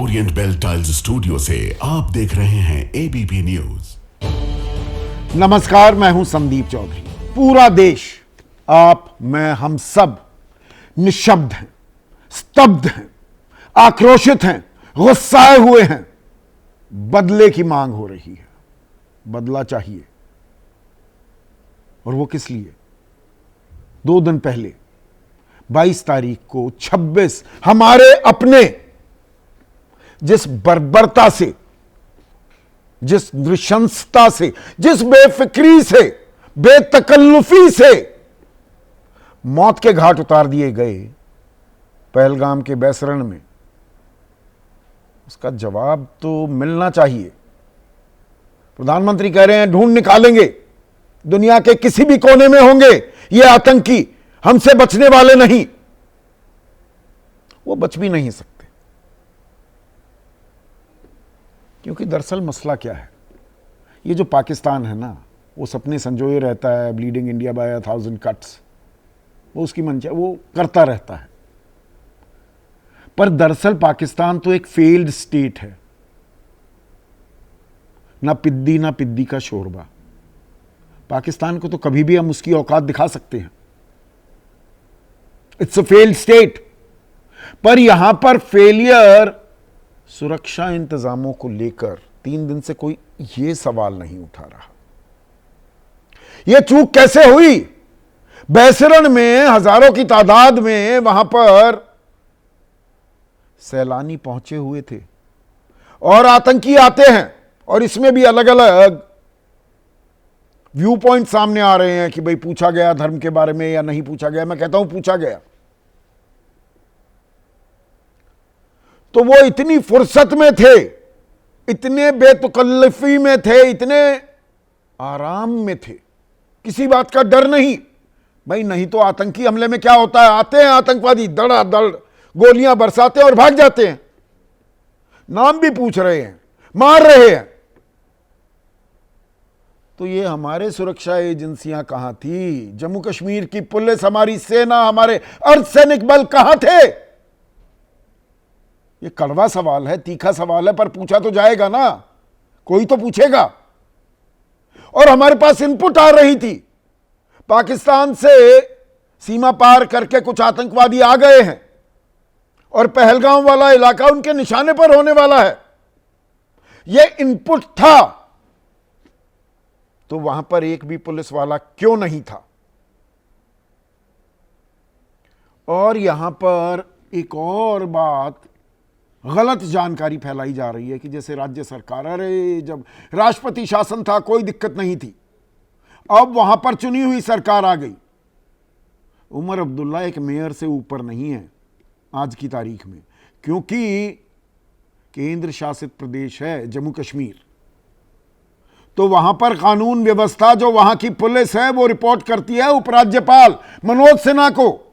Orient bell tiles studio से आप देख रहे हैं एबीपी न्यूज। नमस्कार, मैं हूं संदीप चौधरी। पूरा देश, आप, मैं, हम सब निशब्द हैं, स्तब्ध हैं, आक्रोशित हैं, गुस्साए हुए हैं। बदले की मांग हो रही है। बदला चाहिए। और वो किस लिए? 2 दिन पहले 22 तारीख को 26 हमारे अपने जिस बर्बरता से, जिस नृशंसता से, जिस बेफिक्री से, बेतकल्लुफी से मौत के घाट उतार दिए गए पहलगाम के बैसरण में, उसका जवाब तो मिलना चाहिए। प्रधानमंत्री कह रहे हैं ढूंढ निकालेंगे, दुनिया के किसी भी कोने में होंगे ये आतंकी, हमसे बचने वाले नहीं। वो बच भी नहीं सकते, क्योंकि दरअसल मसला क्या है? ये जो पाकिस्तान है ना, वो सपने संजोए रहता है, ब्लीडिंग इंडिया बाय 1000 कट्स, वो उसकी मंशा, वो करता रहता है। पर दरअसल पाकिस्तान तो एक फेल्ड स्टेट है, ना पिद्दी का शोरबा। पाकिस्तान को तो कभी भी हम उसकी औकात दिखा सकते हैं। It's a failed state. पर यहां पर फेलियर सुरक्षा इंतजामों को लेकर 3 दिन से कोई यह सवाल नहीं उठा रहा। यह चूक कैसे हुई? बैसरण में हजारों की तादाद में वहां पर सैलानी पहुंचे हुए थे और आतंकी आते हैं, और इसमें भी अलग अलग व्यू पॉइंट सामने आ रहे हैं कि भाई पूछा गया धर्म के बारे में या नहीं पूछा गया। मैं कहता हूं पूछा गया। तो वो इतनी फुर्सत में थे, इतने बेतकल्लुफी में थे, इतने आराम में थे, किसी बात का डर नहीं। भाई नहीं तो आतंकी हमले में क्या होता है? आते हैं आतंकवादी, धड़ाधड़ गोलियां बरसाते और भाग जाते हैं। नाम भी पूछ रहे हैं, मार रहे हैं। तो ये हमारे सुरक्षा एजेंसियां कहां थी? जम्मू कश्मीर की पुलिस, हमारी सेना, हमारे अर्धसैनिक बल कहां थे? ये कड़वा सवाल है, तीखा सवाल है, पर पूछा तो जाएगा ना, कोई तो पूछेगा। और हमारे पास इनपुट आ रही थी, पाकिस्तान से सीमा पार करके कुछ आतंकवादी आ गए हैं और पहलगाम वाला इलाका उनके निशाने पर होने वाला है। यह इनपुट था। तो वहां पर एक भी पुलिस वाला क्यों नहीं था? और यहां पर एक और बात, गलत जानकारी फैलाई जा रही है कि जैसे राज्य सरकार, अरे जब राष्ट्रपति शासन था कोई दिक्कत नहीं थी, अब वहां पर चुनी हुई सरकार आ गई। उमर अब्दुल्ला एक मेयर से ऊपर नहीं है आज की तारीख में, क्योंकि केंद्र शासित प्रदेश है जम्मू कश्मीर। तो वहां पर कानून व्यवस्था, जो वहां की पुलिस है, वो रिपोर्ट करती है उपराज्यपाल मनोज सिन्हा को।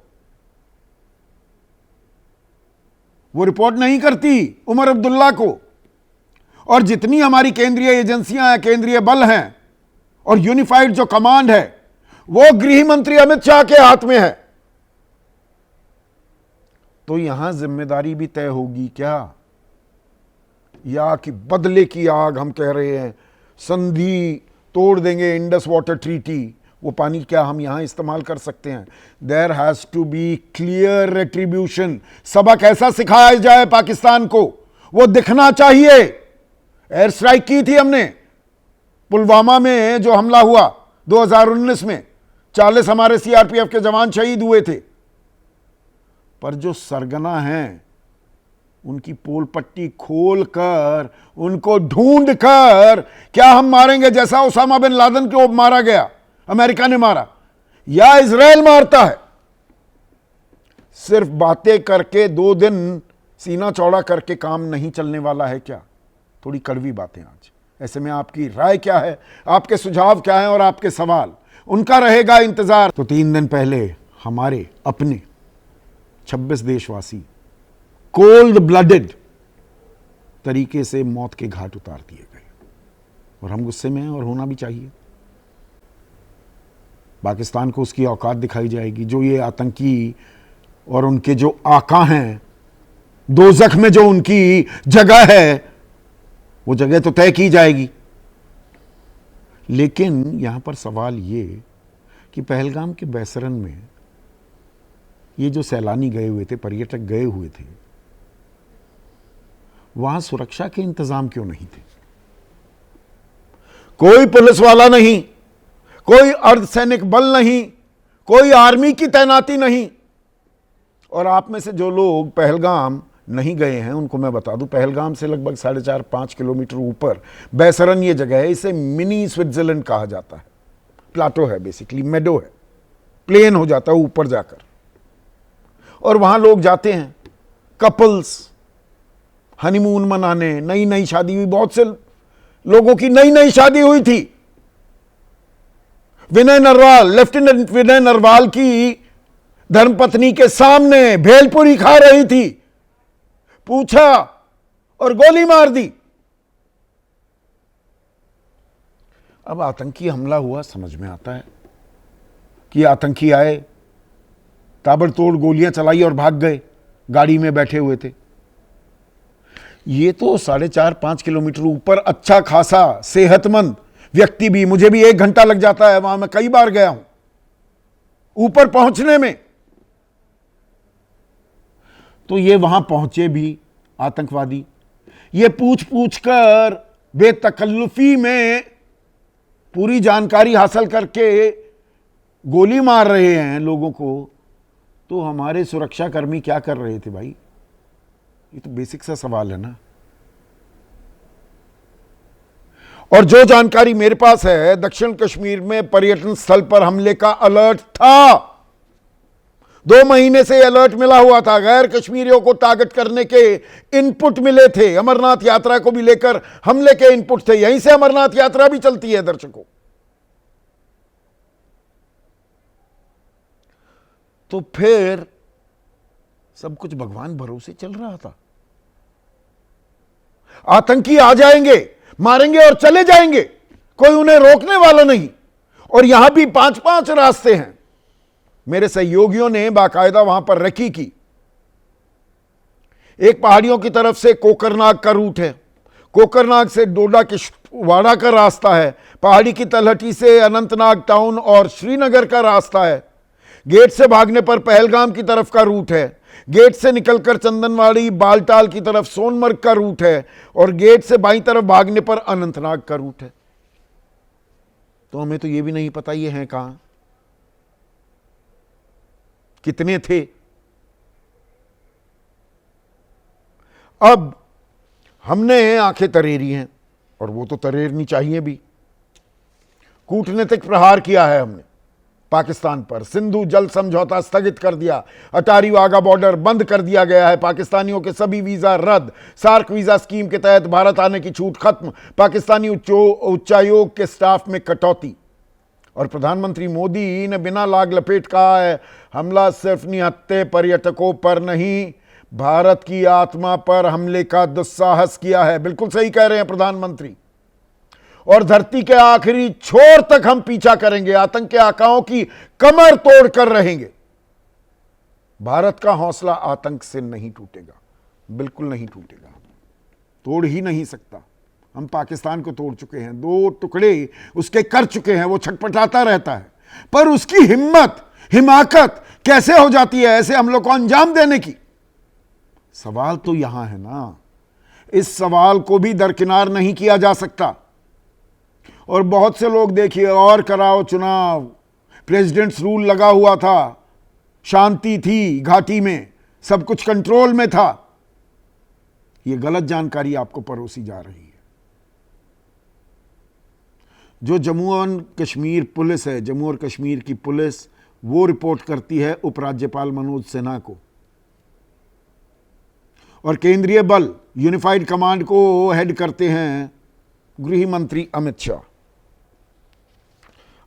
वो रिपोर्ट नहीं करती उमर अब्दुल्ला को। और जितनी हमारी केंद्रीय एजेंसियां हैं, केंद्रीय बल हैं और यूनिफाइड जो कमांड है, वो गृह मंत्री अमित शाह के हाथ में है। तो यहां जिम्मेदारी भी तय होगी क्या? या कि बदले की आग? हम कह रहे हैं संधि तोड़ देंगे, इंडस वाटर ट्रीटी, वो पानी क्या हम यहां इस्तेमाल कर सकते हैं? There has to be clear retribution. सबक ऐसा सिखाया जाए पाकिस्तान को, वो दिखना चाहिए। एयर स्ट्राइक की थी हमने पुलवामा में, जो हमला हुआ 2019 में, 40 हमारे सीआरपीएफ के जवान शहीद हुए थे। पर जो सरगना हैं, उनकी पोल पट्टी खोलकर, उनको ढूंढकर, क्या हम मारेंगे जैसा उसामा बिन लादेन को मारा गया, अमेरिका ने मारा, या इजराइल मारता है? सिर्फ बातें करके 2 दिन सीना चौड़ा करके काम नहीं चलने वाला है क्या? थोड़ी कड़वी बातें आज। ऐसे में आपकी राय क्या है, आपके सुझाव क्या हैं और आपके सवाल, उनका रहेगा इंतजार। तो 3 दिन पहले हमारे अपने 26 देशवासी कोल्ड ब्लडेड तरीके से मौत के घाट उतार दिए गए, और हम गुस्से में हैं, और होना भी चाहिए। पाकिस्तान को उसकी औकात दिखाई जाएगी। जो ये आतंकी और उनके जो आका हैं, दोज़ख में जो उनकी जगह है वो जगह तो तय की जाएगी। लेकिन यहां पर सवाल ये कि पहलगाम के बैसरन में ये जो सैलानी गए हुए थे, पर्यटक गए हुए थे, वहां सुरक्षा के इंतजाम क्यों नहीं थे? कोई पुलिस वाला नहीं, कोई अर्धसैनिक बल नहीं, कोई आर्मी की तैनाती नहीं। और आप में से जो लोग पहलगाम नहीं गए हैं उनको मैं बता दूं, पहलगाम से लगभग 4.5-5 किलोमीटर ऊपर बैसरन ये जगह है। इसे मिनी स्विट्जरलैंड कहा जाता है। प्लाटो है, बेसिकली मेडो है, प्लेन हो जाता है ऊपर जाकर। और वहां लोग जाते हैं, कपल्स हनीमून मनाने, नई नई शादी हुई, बहुत से लोगों की नई नई शादी हुई थी। विनय नरवाल, लेफ्टिनेंट विनय नरवाल की धर्मपत्नी के सामने भेलपुरी खा रही थी, पूछा और गोली मार दी। अब आतंकी हमला हुआ, समझ में आता है कि आतंकी आए, ताबड़तोड़ गोलियां चलाई और भाग गए, गाड़ी में बैठे हुए थे। ये तो 4.5-5 किलोमीटर ऊपर अच्छा खासा सेहतमंद व्यक्ति भी, मुझे भी 1 घंटा लग जाता है, वहां मैं कई बार गया हूं ऊपर पहुंचने में। तो ये वहां पहुंचे भी आतंकवादी, ये पूछ पूछ कर बेतकल्लुफी में पूरी जानकारी हासिल करके गोली मार रहे हैं लोगों को। तो हमारे सुरक्षाकर्मी क्या कर रहे थे भाई? ये तो बेसिक सा सवाल है ना। और जो जानकारी मेरे पास है, दक्षिण कश्मीर में पर्यटन स्थल पर हमले का अलर्ट था। 2 महीने से अलर्ट मिला हुआ था, गैर कश्मीरियों को टारगेट करने के इनपुट मिले थे। अमरनाथ यात्रा को भी लेकर हमले के इनपुट थे। यहीं से अमरनाथ यात्रा भी चलती है दर्शकों। तो फिर सब कुछ भगवान भरोसे चल रहा था। आतंकी आ जाएंगे, मारेंगे और चले जाएंगे, कोई उन्हें रोकने वाला नहीं। और यहां भी 5-5 रास्ते हैं। मेरे सहयोगियों ने बाकायदा वहां पर रेकी की। एक पहाड़ियों की तरफ से कोकरनाग का रूट है, कोकरनाग से डोडा किश्तवाड़ा का रास्ता है, पहाड़ी की तलहटी से अनंतनाग टाउन और श्रीनगर का रास्ता है। गेट से भागने पर पहलगाम की तरफ का रूट है, गेट से निकलकर चंदनवाड़ी बालटाल की तरफ सोनमर्ग का रूट है, और गेट से बाईं तरफ भागने पर अनंतनाग का रूट है। तो हमें तो यह भी नहीं पता ये हैं कहां, कितने थे। अब हमने आंखें तरेरी हैं, और वो तो तरेरनी चाहिए भी। कूटनीतिक प्रहार किया है हमने पाकिस्तान पर। सिंधु जल समझौता स्थगित कर दिया, अटारी वाघा बॉर्डर बंद कर दिया गया है, पाकिस्तानियों के सभी वीजा रद्द, सार्क वीजा स्कीम के तहत भारत आने की छूट खत्म, पाकिस्तानी उच्चायोग के स्टाफ में कटौती। और प्रधानमंत्री मोदी ने बिना लाग लपेट कहा है, हमला सिर्फ निहत्थे पर्यटकों पर नहीं, भारत की आत्मा पर हमले का दुस्साहस किया है। बिल्कुल सही कह रहे हैं प्रधानमंत्री। और धरती के आखिरी छोर तक हम पीछा करेंगे, आतंक के आकाओं की कमर तोड़ कर रहेंगे। भारत का हौसला आतंक से नहीं टूटेगा, बिल्कुल नहीं टूटेगा, तोड़ ही नहीं सकता। हम पाकिस्तान को तोड़ चुके हैं, 2 टुकड़े उसके कर चुके हैं, वो छटपटाता रहता है। पर उसकी हिम्मत, हिमाकत कैसे हो जाती है ऐसे हमलों को अंजाम देने की? सवाल तो यहां है ना। इस सवाल को भी दरकिनार नहीं किया जा सकता। और बहुत से लोग देखिए, और कराओ चुनाव, प्रेसिडेंट्स रूल लगा हुआ था, शांति थी घाटी में, सब कुछ कंट्रोल में था। यह गलत जानकारी आपको परोसी जा रही है। जो जम्मू और कश्मीर पुलिस है, जम्मू और कश्मीर की पुलिस, वो रिपोर्ट करती है उपराज्यपाल मनोज सिन्हा को, और केंद्रीय बल यूनिफाइड कमांड को हेड करते हैं गृह मंत्री अमित शाह।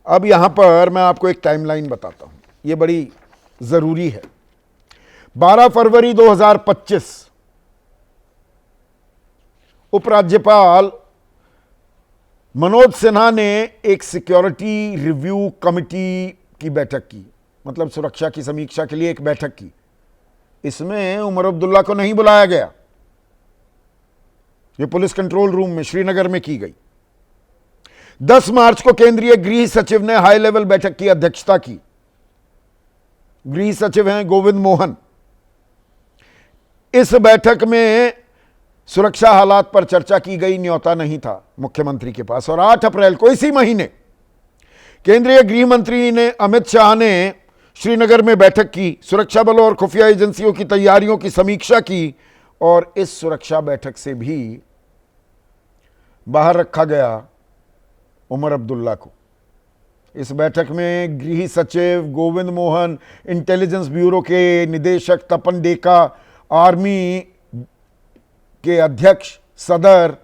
अब यहां पर मैं आपको एक टाइमलाइन बताता हूं, यह बड़ी जरूरी है। 12 फरवरी 2025 उपराज्यपाल मनोज सिन्हा ने एक सिक्योरिटी रिव्यू कमेटी की बैठक की, मतलब सुरक्षा की समीक्षा के लिए एक बैठक की। इसमें उमर अब्दुल्ला को नहीं बुलाया गया। ये पुलिस कंट्रोल रूम में श्रीनगर में की गई। 10 मार्च को केंद्रीय गृह सचिव ने हाई लेवल बैठक की अध्यक्षता की। गृह सचिव हैं गोविंद मोहन। इस बैठक में सुरक्षा हालात पर चर्चा की गई, न्योता नहीं था मुख्यमंत्री के पास। और 8 अप्रैल को इसी महीने केंद्रीय गृह मंत्री ने अमित शाह ने श्रीनगर में बैठक की, सुरक्षा बलों और खुफिया एजेंसियों की तैयारियों की समीक्षा की और इस सुरक्षा बैठक से भी बाहर रखा गया उमर अब्दुल्ला को। इस बैठक में गृह सचिव गोविंद मोहन, इंटेलिजेंस ब्यूरो के निदेशक तपन डेका, आर्मी के अध्यक्ष सदर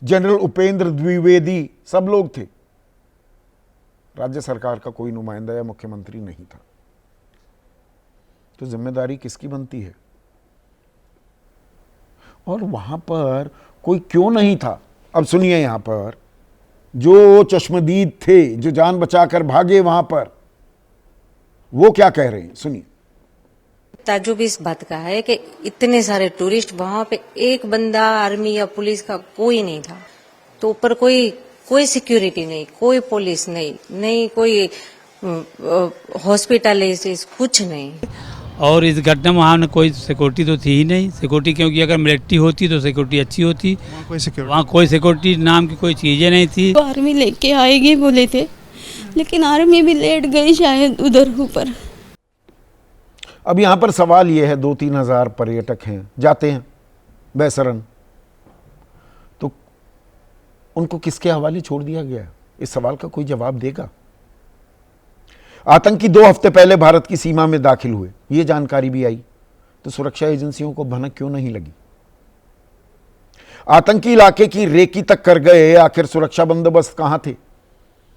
जनरल उपेंद्र द्विवेदी, सब लोग थे। राज्य सरकार का कोई नुमाइंदा या मुख्यमंत्री नहीं था। तो जिम्मेदारी किसकी बनती है? और वहां पर कोई क्यों नहीं था? अब सुनिए, यहां पर जो चश्मदीद थे, जो जान बचाकर भागे वहां पर, वो क्या कह रहे हैं, सुनिए। ताज्जुब इस बात का है कि इतने सारे टूरिस्ट, वहां पे एक बंदा आर्मी या पुलिस का कोई नहीं था। तो ऊपर कोई सिक्योरिटी नहीं, कोई पुलिस नहीं कोई हॉस्पिटलाइजेशन, कुछ नहीं। और इस घटना में वहाँ कोई सिक्योरिटी तो थी ही नहीं। सिक्योरिटी क्योंकि अगर मिलिट्री होती तो सिक्योरिटी अच्छी होती। वहाँ कोई सिक्योरिटी नाम की कोई चीज़ें नहीं थी। तो आर्मी लेके आएगी बोले थे, लेकिन आर्मी भी लेट गई शायद उधर ऊपर। अब यहाँ पर सवाल ये है, 2-3 हज़ार पर्यटक हैं, जाते हैं बैसरन, तो उनको किसके हवाले छोड़ दिया गया? इस सवाल का कोई जवाब देगा? आतंकी 2 हफ्ते पहले भारत की सीमा में दाखिल हुए, ये जानकारी भी आई। तो सुरक्षा एजेंसियों को भनक क्यों नहीं लगी? आतंकी इलाके की रेकी तक कर गए, आखिर सुरक्षा बंदोबस्त कहां थे?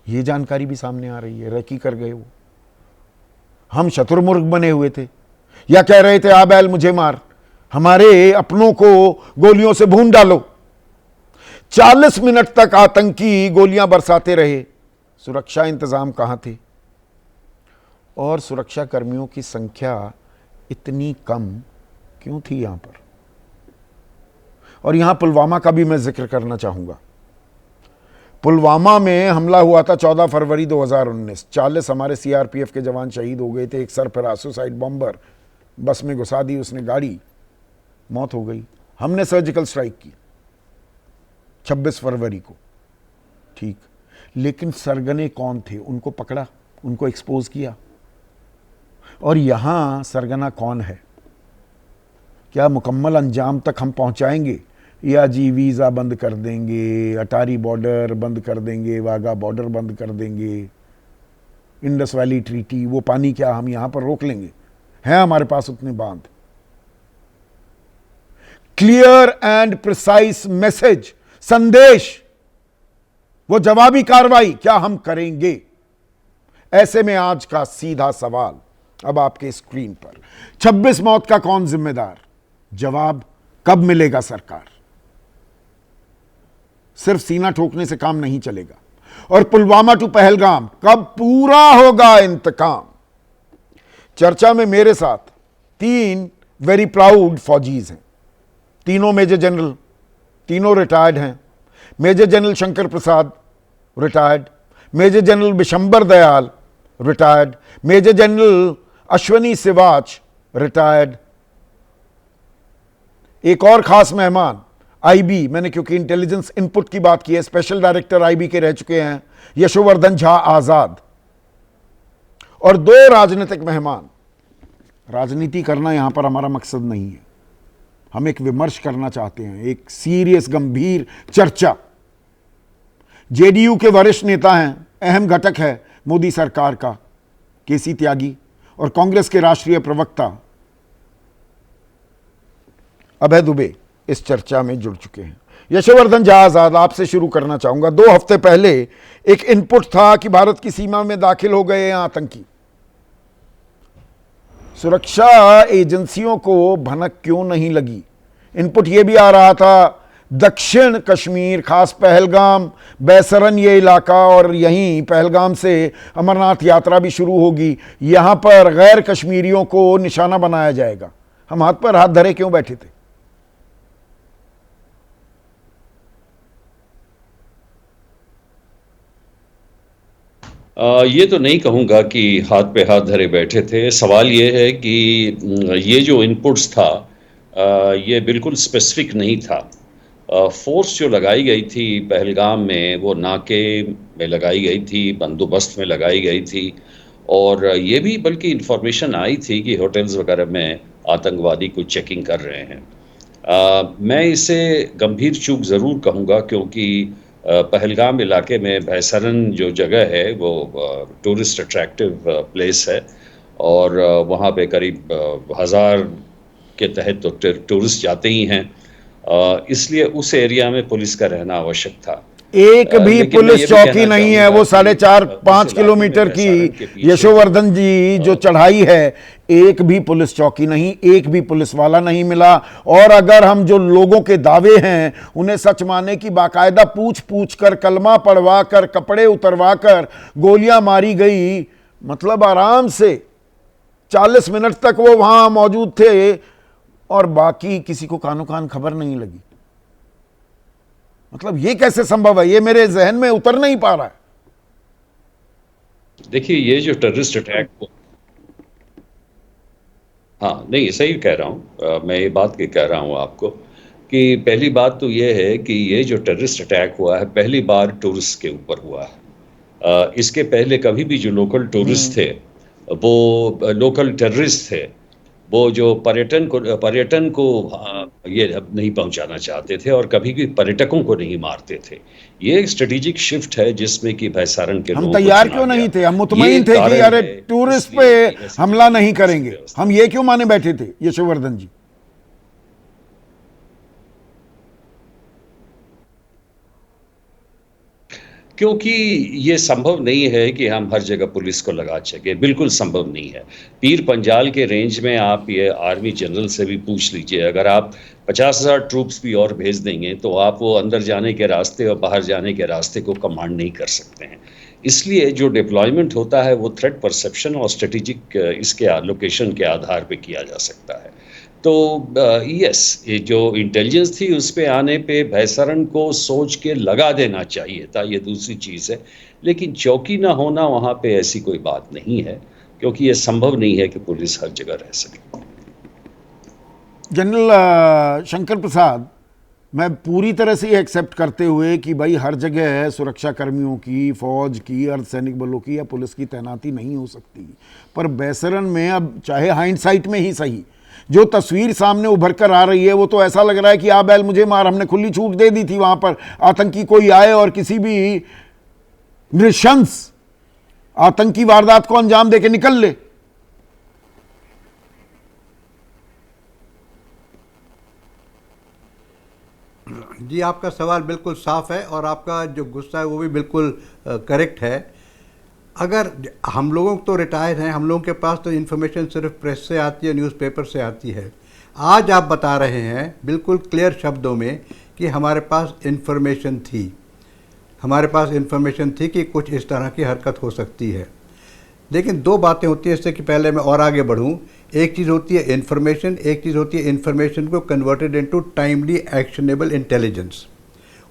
ये जानकारी भी सामने आ रही है। रेकी कर गए वो, हम शत्रुमुर्ग बने हुए थे, या कह रहे थे आ बैल मुझे मार, हमारे अपनों को गोलियों से भून डालो। 40 मिनट तक आतंकी गोलियां बरसाते रहे। सुरक्षा इंतजाम कहां थे? और सुरक्षा कर्मियों की संख्या इतनी कम क्यों थी यहां पर? और यहां पुलवामा का भी मैं जिक्र करना चाहूंगा। पुलवामा में हमला हुआ था 14 फरवरी 2019। 40 हमारे सीआरपीएफ के जवान शहीद हो गए थे। एक सरफराज सुसाइड बॉम्बर बस में घुसा दी उसने गाड़ी, मौत हो गई। हमने सर्जिकल स्ट्राइक की 26 फरवरी को, ठीक। लेकिन सरगने कौन थे? उनको पकड़ा, उनको एक्सपोज किया। और यहां सरगना कौन है? क्या मुकम्मल अंजाम तक हम पहुंचाएंगे, या जी वीज़ा बंद कर देंगे, अटारी बॉर्डर बंद कर देंगे, वाघा बॉर्डर बंद कर देंगे, इंडस वैली ट्रीटी, वो पानी क्या हम यहां पर रोक लेंगे? हैं हमारे पास उतने बांध? क्लियर एंड प्रिसाइज मैसेज, संदेश, वो जवाबी कार्रवाई क्या हम करेंगे? ऐसे में आज का सीधा सवाल अब आपके स्क्रीन पर, 26 मौत का कौन जिम्मेदार? जवाब कब मिलेगा सरकार? सिर्फ सीना ठोकने से काम नहीं चलेगा। और पुलवामा टू पहलगाम कब पूरा होगा इंतकाम? चर्चा में मेरे साथ 3 वेरी प्राउड फौजीज हैं। तीनों मेजर जनरल, तीनों रिटायर्ड हैं। Major general Shankar Prasad retired, major general Bishambar Dayal retired, major general Ashwani Siwach retired. एक और खास मेहमान आईबी, मैंने क्योंकि इंटेलिजेंस इनपुट की बात की है, स्पेशल डायरेक्टर आईबी के रह चुके हैं यशोवर्धन झा आजाद। और 2 राजनीतिक मेहमान। राजनीति करना यहां पर हमारा मकसद नहीं है, हम एक विमर्श करना चाहते हैं, एक सीरियस गंभीर चर्चा। जेडीयू के वरिष्ठ नेता हैं, अहम घटक है मोदी सरकार का, केसी त्यागी, और कांग्रेस के राष्ट्रीय प्रवक्ता अभय दुबे इस चर्चा में जुड़ चुके हैं। यशोवर्धन झा आजाद, आपसे शुरू करना चाहूंगा। 2 हफ्ते पहले एक इनपुट था कि भारत की सीमा में दाखिल हो गए हैं आतंकी। सुरक्षा एजेंसियों को भनक क्यों नहीं लगी? इनपुट यह भी आ रहा था दक्षिण कश्मीर, खास पहलगाम, बैसरन ये इलाका, और यहीं पहलगाम से अमरनाथ यात्रा भी शुरू होगी, यहां पर गैर कश्मीरियों को निशाना बनाया जाएगा। हम हाथ पर हाथ धरे क्यों बैठे थे? ये तो नहीं कहूँगा कि हाथ पे हाथ धरे बैठे थे। सवाल ये है कि ये जो इनपुट्स था ये बिल्कुल स्पेसिफिक नहीं था। फोर्स जो लगाई गई थी पहलगाम में वो नाके में लगाई गई थी, बंदोबस्त में लगाई गई थी, और ये भी बल्कि इंफॉर्मेशन आई थी कि होटल्स वगैरह में आतंकवादी कुछ चेकिंग कर रहे हैं। मैं इसे गंभीर चूक ज़रूर कहूँगा, क्योंकि पहलगाम इलाके में भैसरन जो जगह है वो टूरिस्ट अट्रैक्टिव प्लेस है, और वहाँ पे करीब 1000 के तहत तो टूरिस्ट जाते ही हैं, इसलिए उस एरिया में पुलिस का रहना आवश्यक था। एक भी पुलिस चौकी नहीं है। वो 4.5-5 किलोमीटर की यशोवर्धन जी जो चढ़ाई है, एक भी पुलिस चौकी नहीं, एक भी पुलिस वाला नहीं मिला। और अगर हम जो लोगों के दावे हैं उन्हें सच माने कि बाकायदा पूछ पूछ कर, कलमा पढ़वा कर, कपड़े उतरवा कर गोलियां मारी गई, मतलब आराम से 40 मिनट तक वो वहां मौजूद थे और बाकी किसी को कानो कान खबर नहीं लगी। मतलब ये कैसे संभव है? ये मेरे जहन में उतर नहीं पा रहा है। देखिए, ये जो टेररिस्ट अटैक हाँ, नहीं, सही कह रहा हूँ मैं, ये बात की कह रहा हूँ आपको कि पहली बात तो ये है कि ये जो टेररिस्ट अटैक हुआ है पहली बार टूरिस्ट के ऊपर हुआ है। इसके पहले कभी भी जो लोकल टूरिस्ट थे वो लोकल टेररिस्ट थे, वो जो पर्यटन को ये नहीं पहुंचाना चाहते थे और कभी भी पर्यटकों को नहीं मारते थे। ये एक स्ट्रेटेजिक शिफ्ट है जिसमें कि भैसारन के हम तैयार क्यों नहीं थे? हम मुतमईन थे कि अरे टूरिस्ट पे हमला नहीं करेंगे, हम ये क्यों माने बैठे थे यशोवर्धन जी? क्योंकि ये संभव नहीं है कि हम हर जगह पुलिस को लगा सके, बिल्कुल संभव नहीं है। पीर पंजाल के रेंज में आप ये आर्मी जनरल से भी पूछ लीजिए, अगर आप 50,000 ट्रूप्स भी और भेज देंगे तो आप वो अंदर जाने के रास्ते और बाहर जाने के रास्ते को कमांड नहीं कर सकते हैं। इसलिए जो डिप्लॉयमेंट होता है वो थ्रेट परसेप्शन और स्ट्रेटेजिक इसके लोकेशन के आधार पे किया जा सकता है। तो यस, ये जो इंटेलिजेंस थी उस पे आने पे भैसरन को सोच के लगा देना चाहिए था, ये दूसरी चीज़ है। लेकिन चौकी ना होना वहाँ पे ऐसी कोई बात नहीं है, क्योंकि ये संभव नहीं है कि पुलिस हर जगह रह सके। जनरल शंकर प्रसाद, मैं पूरी तरह से एक्सेप्ट करते हुए कि भाई हर जगह सुरक्षा कर्मियों की, फौज की, अर्धसैनिक बलों की या पुलिस की तैनाती नहीं हो सकती, पर भैसरन में अब चाहे हाइंडसाइट में ही सही, जो तस्वीर सामने उभर कर आ रही है वो तो ऐसा लग रहा है कि आ बैल मुझे मार, हमने खुली छूट दे दी थी वहां पर आतंकी कोई आए और किसी भी नृशंस आतंकी वारदात को अंजाम देके निकल ले। जी, आपका सवाल बिल्कुल साफ है और आपका जो गुस्सा है वो भी बिल्कुल करेक्ट है। अगर हम लोगों तो रिटायर हैं, हम लोगों के पास तो इन्फॉर्मेशन सिर्फ प्रेस से आती है, न्यूज़पेपर से आती है। आज आप बता रहे हैं बिल्कुल क्लियर शब्दों में कि हमारे पास इन्फॉर्मेशन थी, हमारे पास इन्फॉर्मेशन थी कि कुछ इस तरह की हरकत हो सकती है। लेकिन दो बातें होती हैं, इससे कि पहले मैं और आगे बढ़ूं। एक चीज़ होती है इन्फॉर्मेशन, एक चीज़ होती है इन्फॉर्मेशन को converted into timely actionable intelligence.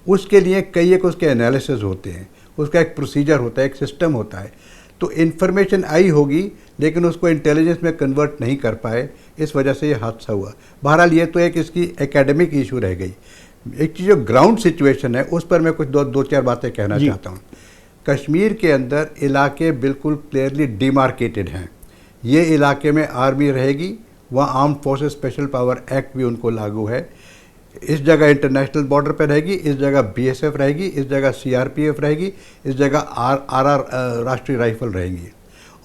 उसके लिए कई एक उसके एनालिसिस होते हैं, उसका एक प्रोसीजर होता है, एक सिस्टम होता है। तो इन्फॉर्मेशन आई होगी लेकिन उसको इंटेलिजेंस में कन्वर्ट नहीं कर पाए, इस वजह से ये हादसा हुआ। बहरहाल ये तो एक इसकी एकेडमिक इशू रह गई। एक चीज़ जो ग्राउंड सिचुएशन है उस पर मैं कुछ दो चार बातें कहना चाहता हूँ। कश्मीर के अंदर इलाके बिल्कुल क्लियरली डिमार्केटेड हैं। ये इलाके में आर्मी रहेगी, वहाँ armed forces special power act भी उनको लागू है। इस जगह इंटरनेशनल बॉर्डर पर रहेगी, इस जगह बीएसएफ रहेगी, इस जगह सीआरपीएफ रहेगी, इस जगह आरआर राष्ट्रीय राइफल रहेंगी।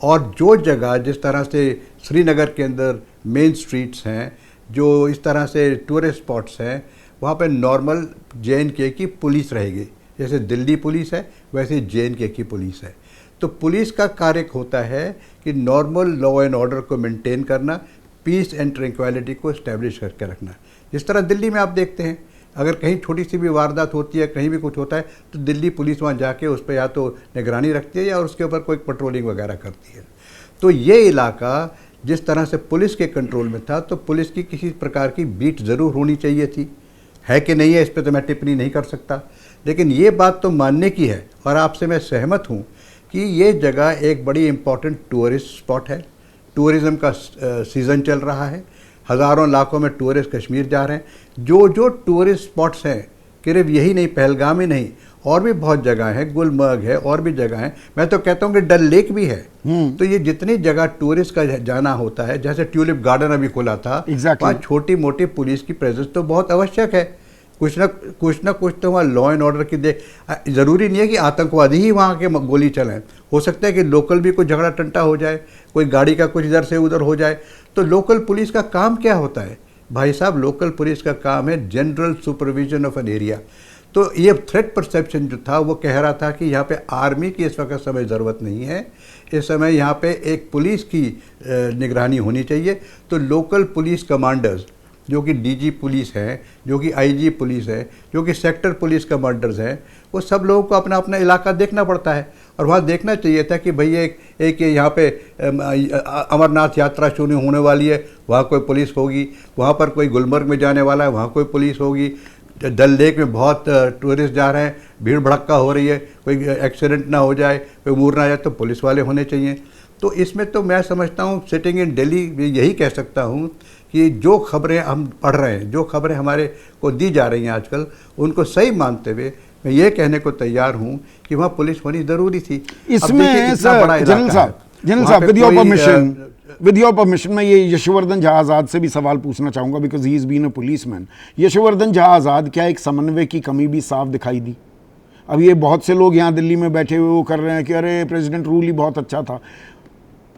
और जो जगह जिस तरह से श्रीनगर के अंदर मेन स्ट्रीट्स हैं, जो इस तरह से टूरिस्ट स्पॉट्स हैं, वहाँ पे नॉर्मल JNK की पुलिस रहेगी। जैसे दिल्ली पुलिस है वैसे JNK की पुलिस है। तो पुलिस का कार्य होता है कि नॉर्मल लॉ एंड ऑर्डर को मेंटेन करना, पीस एंड ट्रैंक्विलिटी को इस्टेब्लिश करके रखना। जिस तरह दिल्ली में आप देखते हैं, अगर कहीं छोटी सी भी वारदात होती है, कहीं भी कुछ होता है, तो दिल्ली पुलिस वहाँ जाके उस पर या तो निगरानी रखती है या उसके ऊपर कोई पेट्रोलिंग वगैरह करती है। तो ये इलाका जिस तरह से पुलिस के कंट्रोल में था, तो पुलिस की किसी प्रकार की बीट ज़रूर होनी चाहिए थी। है कि नहीं है इस पर तो मैं टिप्पणी नहीं कर सकता, लेकिन ये बात तो मानने की है और आपसे मैं सहमत हूँ कि ये जगह एक बड़ी इम्पॉर्टेंट टूरिस्ट स्पॉट है। टूरिज़्म का सीज़न चल रहा है, हज़ारों लाखों में टूरिस्ट कश्मीर जा रहे हैं। जो टूरिस्ट स्पॉट्स हैं, सिर्फ यही नहीं, पहलगाम ही नहीं, और भी बहुत जगह है, गुलमर्ग है, और भी जगह है। मैं तो कहता हूँ कि डल लेक भी है। तो ये जितनी जगह टूरिस्ट का जाना होता है, जैसे ट्यूलिप गार्डन अभी खुला था, वहाँ छोटी मोटी पुलिस की प्रेजेंस तो बहुत आवश्यक है। कुछ ना कुछ तो वहाँ लॉ एंड ऑर्डर की ज़रूरी नहीं है कि आतंकवादी ही वहाँ के गोली चलाएं। हो सकता है कि लोकल भी कोई झगड़ा टंटा हो जाए, कोई गाड़ी का कुछ इधर से उधर हो जाए। तो लोकल पुलिस का काम क्या होता है भाई साहब? लोकल पुलिस का काम है general supervision of an area. तो ये थ्रेट परसेप्शन जो था वो कह रहा था कि यहाँ पे आर्मी की इस वक्त समय ज़रूरत नहीं है, इस समय यहाँ पे एक पुलिस की निगरानी होनी चाहिए। तो लोकल पुलिस कमांडर्स, जो कि डीजी पुलिस हैं, जो कि आईजी पुलिस है, जो कि सेक्टर पुलिस कमांडर्स हैं, वो सब लोगों को अपना अपना इलाका देखना पड़ता है। और वहाँ देखना चाहिए था कि भाई एक यहाँ पे अमरनाथ यात्रा शुरू होने वाली है, वहाँ कोई पुलिस होगी, वहाँ पर कोई गुलमर्ग में जाने वाला है, वहाँ कोई पुलिस होगी, डल लेक में बहुत टूरिस्ट जा रहे हैं, भीड़ भड़क्का हो रही है, कोई एक्सीडेंट ना हो जाए, कोई मूर ना जाए, तो पुलिस वाले होने चाहिए। तो इसमें तो मैं समझता हूँ, सिटिंग इन दिल्ली, यही कह सकता हूँ कि जो खबरें हम पढ़ रहे हैं, जो खबरें हमारे को दी जा रही हैं आजकल, उनको सही मानते हुए मैं ये कहने को तैयार हूँ कि वहाँ पुलिस होनी ज़रूरी थी। इसमें सर जनरल साहब विद योर परमिशन मैं ये यशवर्धन झा आज़ाद से भी सवाल पूछना चाहूँगा, because he is been a policeman. Yashwardhan Jha Azad, क्या एक समन्वय की कमी भी साफ दिखाई दी? अब ये बहुत से लोग यहाँ दिल्ली में बैठे हुए वो कर रहे हैं कि अरे प्रेसिडेंट रूल ही बहुत अच्छा था।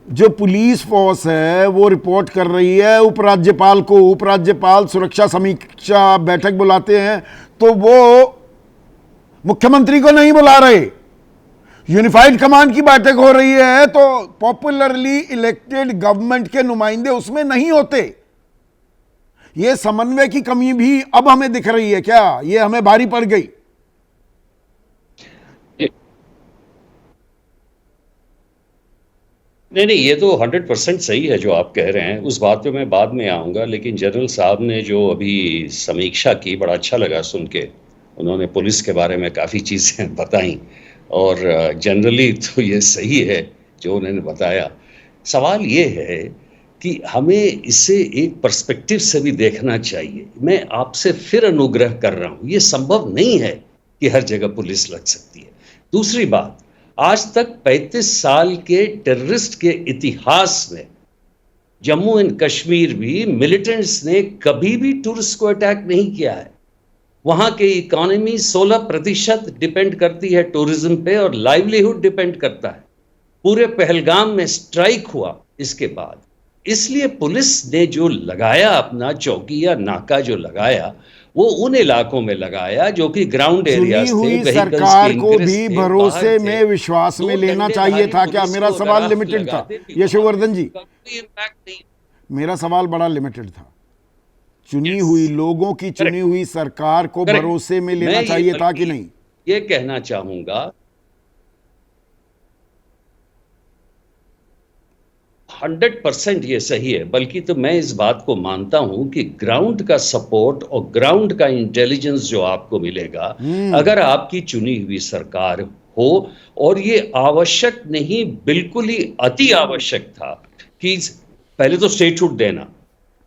जो पुलिस फोर्स है वो रिपोर्ट कर रही है उपराज्यपाल को, उपराज्यपाल सुरक्षा समीक्षा बैठक बुलाते हैं तो वो मुख्यमंत्री को नहीं बुला रहे। यूनिफाइड कमांड की बैठक हो रही है तो पॉपुलरली इलेक्टेड गवर्नमेंट के नुमाइंदे उसमें नहीं होते। ये समन्वय की कमी भी अब हमें दिख रही है क्या? ये हमें भारी पड़ गई? नहीं, ये तो 100% सही है जो आप कह रहे हैं, उस बात पे मैं बाद में आऊँगा। लेकिन जनरल साहब ने जो अभी समीक्षा की, बड़ा अच्छा लगा सुन के। उन्होंने पुलिस के बारे में काफ़ी चीज़ें बताई और जनरली तो ये सही है जो उन्होंने बताया। सवाल ये है कि हमें इसे एक पर्सपेक्टिव से भी देखना चाहिए। मैं आपसे फिर अनुग्रह कर रहा हूँ, ये संभव नहीं है कि हर जगह पुलिस लग सकती है। दूसरी बात, आज तक 35 साल के टेररिस्ट के इतिहास में जम्मू एंड कश्मीर भी मिलिटेंट्स ने कभी भी टूरिस्ट को अटैक नहीं किया है। वहां की इकोनॉमी 16% डिपेंड करती है टूरिज्म पे और लाइवलीहुड डिपेंड करता है। पूरे पहलगाम में स्ट्राइक हुआ इसके बाद, इसलिए पुलिस ने जो लगाया अपना चौकी या नाका जो लगाया वो उन इलाकों में लगाया जो कि ग्राउंड एरियाज थे। सरकार को भी भरोसे में विश्वास में लेना चाहिए था क्या? मेरा सवाल लिमिटेड था यशवर्धन जी, मेरा सवाल बड़ा लिमिटेड था। चुनी हुई लोगों की चुनी हुई सरकार को भरोसे में लेना चाहिए था कि नहीं? ये कहना चाहूंगा 100% ये सही है। बल्कि तो मैं इस बात को मानता हूं कि ग्राउंड का सपोर्ट और ग्राउंड का इंटेलिजेंस जो आपको मिलेगा अगर आपकी चुनी हुई सरकार हो, और ये आवश्यक नहीं, बिल्कुल ही अति आवश्यक था कि पहले तो स्टेटहुड देना,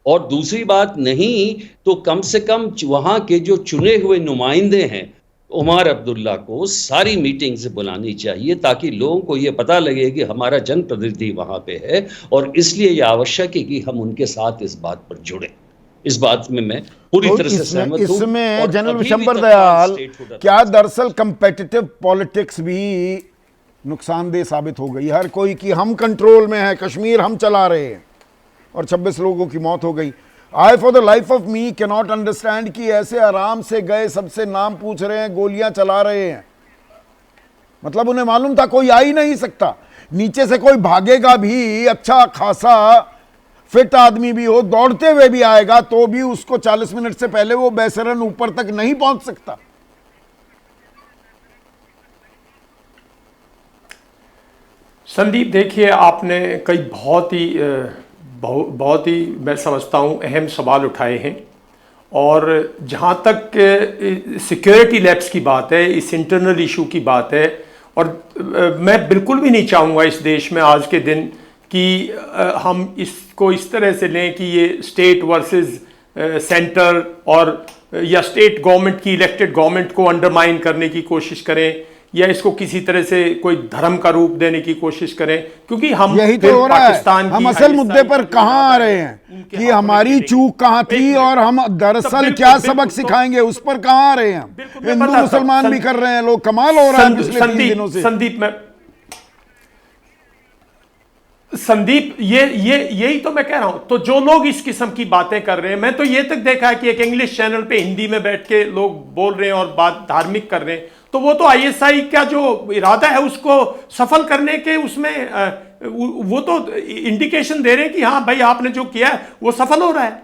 और दूसरी बात नहीं तो कम से कम वहां के जो चुने हुए नुमाइंदे हैं उमर अब्दुल्ला को सारी मीटिंग से बुलानी चाहिए ताकि लोगों को ये पता लगे कि हमारा जनप्रतिनिधि वहां पे है, और इसलिए ये आवश्यक है कि हम उनके साथ इस बात पर जुड़े। इस बात में मैं पूरी तरह से सहमत हूं। इसमें जनरल विशंबर दयाल, क्या दरअसल कंपेटिटिव पॉलिटिक्स भी नुकसानदेह साबित हो गई? हर कोई कि हम कंट्रोल में है, कश्मीर हम चला रहे हैं, और 26 लोगों की मौत हो गई। I for the life of me can not understand कि ऐसे आराम से गए, सबसे नाम पूछ रहे हैं, गोलियां चला रहे हैं। मतलब उन्हें मालूम था कोई आ ही नहीं सकता, नीचे से कोई भागेगा भी, अच्छा खासा फिट आदमी भी हो, दौड़ते हुए भी आएगा तो भी उसको 40 मिनट से पहले वो बेसरन ऊपर तक नहीं पहुंच सकता। संदीप, देखिए आपने कई बहुत ही बहुत ही मैं समझता हूँ अहम सवाल उठाए हैं। और जहाँ तक सिक्योरिटी लैप्स की बात है, इस इंटरनल इशू की बात है, और मैं बिल्कुल भी नहीं चाहूँगा इस देश में आज के दिन कि हम इसको इस तरह से लें कि ये स्टेट वर्सेस सेंटर और या स्टेट गवर्नमेंट की इलेक्टेड गवर्नमेंट को अंडरमाइन करने की कोशिश करें या इसको किसी तरह से कोई धर्म का रूप देने की कोशिश करें, क्योंकि हम यही तो हो रहा पाकिस्तान है। हम असल मुद्दे पर कहाँ आ रहे हैं कि हमारी चूक कहाँ थी और हम दरअसल क्या सबक सिखाएंगे, उस पर कहाँ आ रहे हैं। हिंदू मुसलमान भी कर रहे हैं लोग, कमाल हो रहा है पिछले 3 दिनों से। संदीप यही तो मैं कह रहा हूं। तो जो लोग इस किस्म की बातें कर रहे हैं, मैं तो ये तक देखा है कि एक इंग्लिश चैनल पे हिंदी में बैठ के लोग बोल रहे हैं और बात धार्मिक कर रहे हैं, तो वो तो आईएसआई का जो इरादा है उसको सफल करने के उसमें वो तो इंडिकेशन दे रहे हैं कि हाँ भाई आपने जो किया है वो सफल हो रहा है।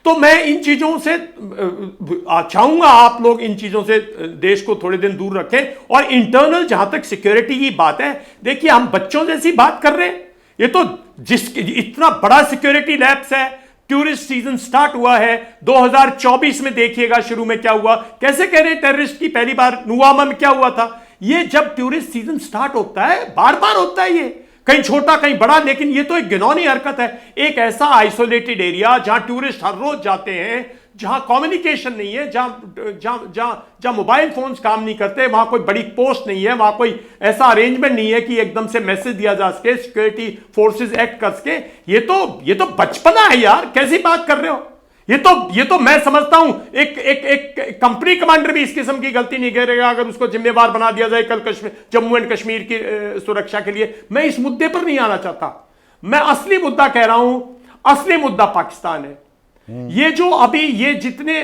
तो मैं इन चीजों से चाहूंगा आप लोग इन चीजों से देश को थोड़े दिन दूर रखें। और इंटरनल जहां तक सिक्योरिटी की बात है, देखिए हम बच्चों जैसी बात कर रहे हैं। ये तो इतना बड़ा सिक्योरिटी लैप्स है, टूरिस्ट सीजन स्टार्ट हुआ है 2024 में, देखिएगा शुरू में क्या हुआ, कैसे कह रहे हैं टेररिस्ट की पहली बार नुवामा में क्या हुआ था। ये जब टूरिस्ट सीजन स्टार्ट होता है बार बार होता है, ये कहीं छोटा कहीं बड़ा, लेकिन ये तो एक घिनौनी हरकत है। एक ऐसा आइसोलेटेड एरिया जहां टूरिस्ट हर रोज जाते हैं, जहां कम्युनिकेशन नहीं है, जहां मोबाइल फोन्स काम नहीं करते, वहां कोई बड़ी पोस्ट नहीं है, वहां कोई ऐसा अरेंजमेंट नहीं है कि एकदम से मैसेज दिया जा सके, सिक्योरिटी फोर्सेस एक्ट कर सके। ये तो बचपना है यार, कैसी बात कर रहे हो। ये तो मैं समझता हूं एक कंपनी कमांडर भी इस किस्म की गलती नहीं करेगा अगर उसको जिम्मेवार बना दिया जाए कल जम्मू एंड कश्मीर की सुरक्षा के लिए। मैं इस मुद्दे पर नहीं आना चाहता, मैं असली मुद्दा कह रहा हूं। असली मुद्दा पाकिस्तान है। ये जो अभी ये जितने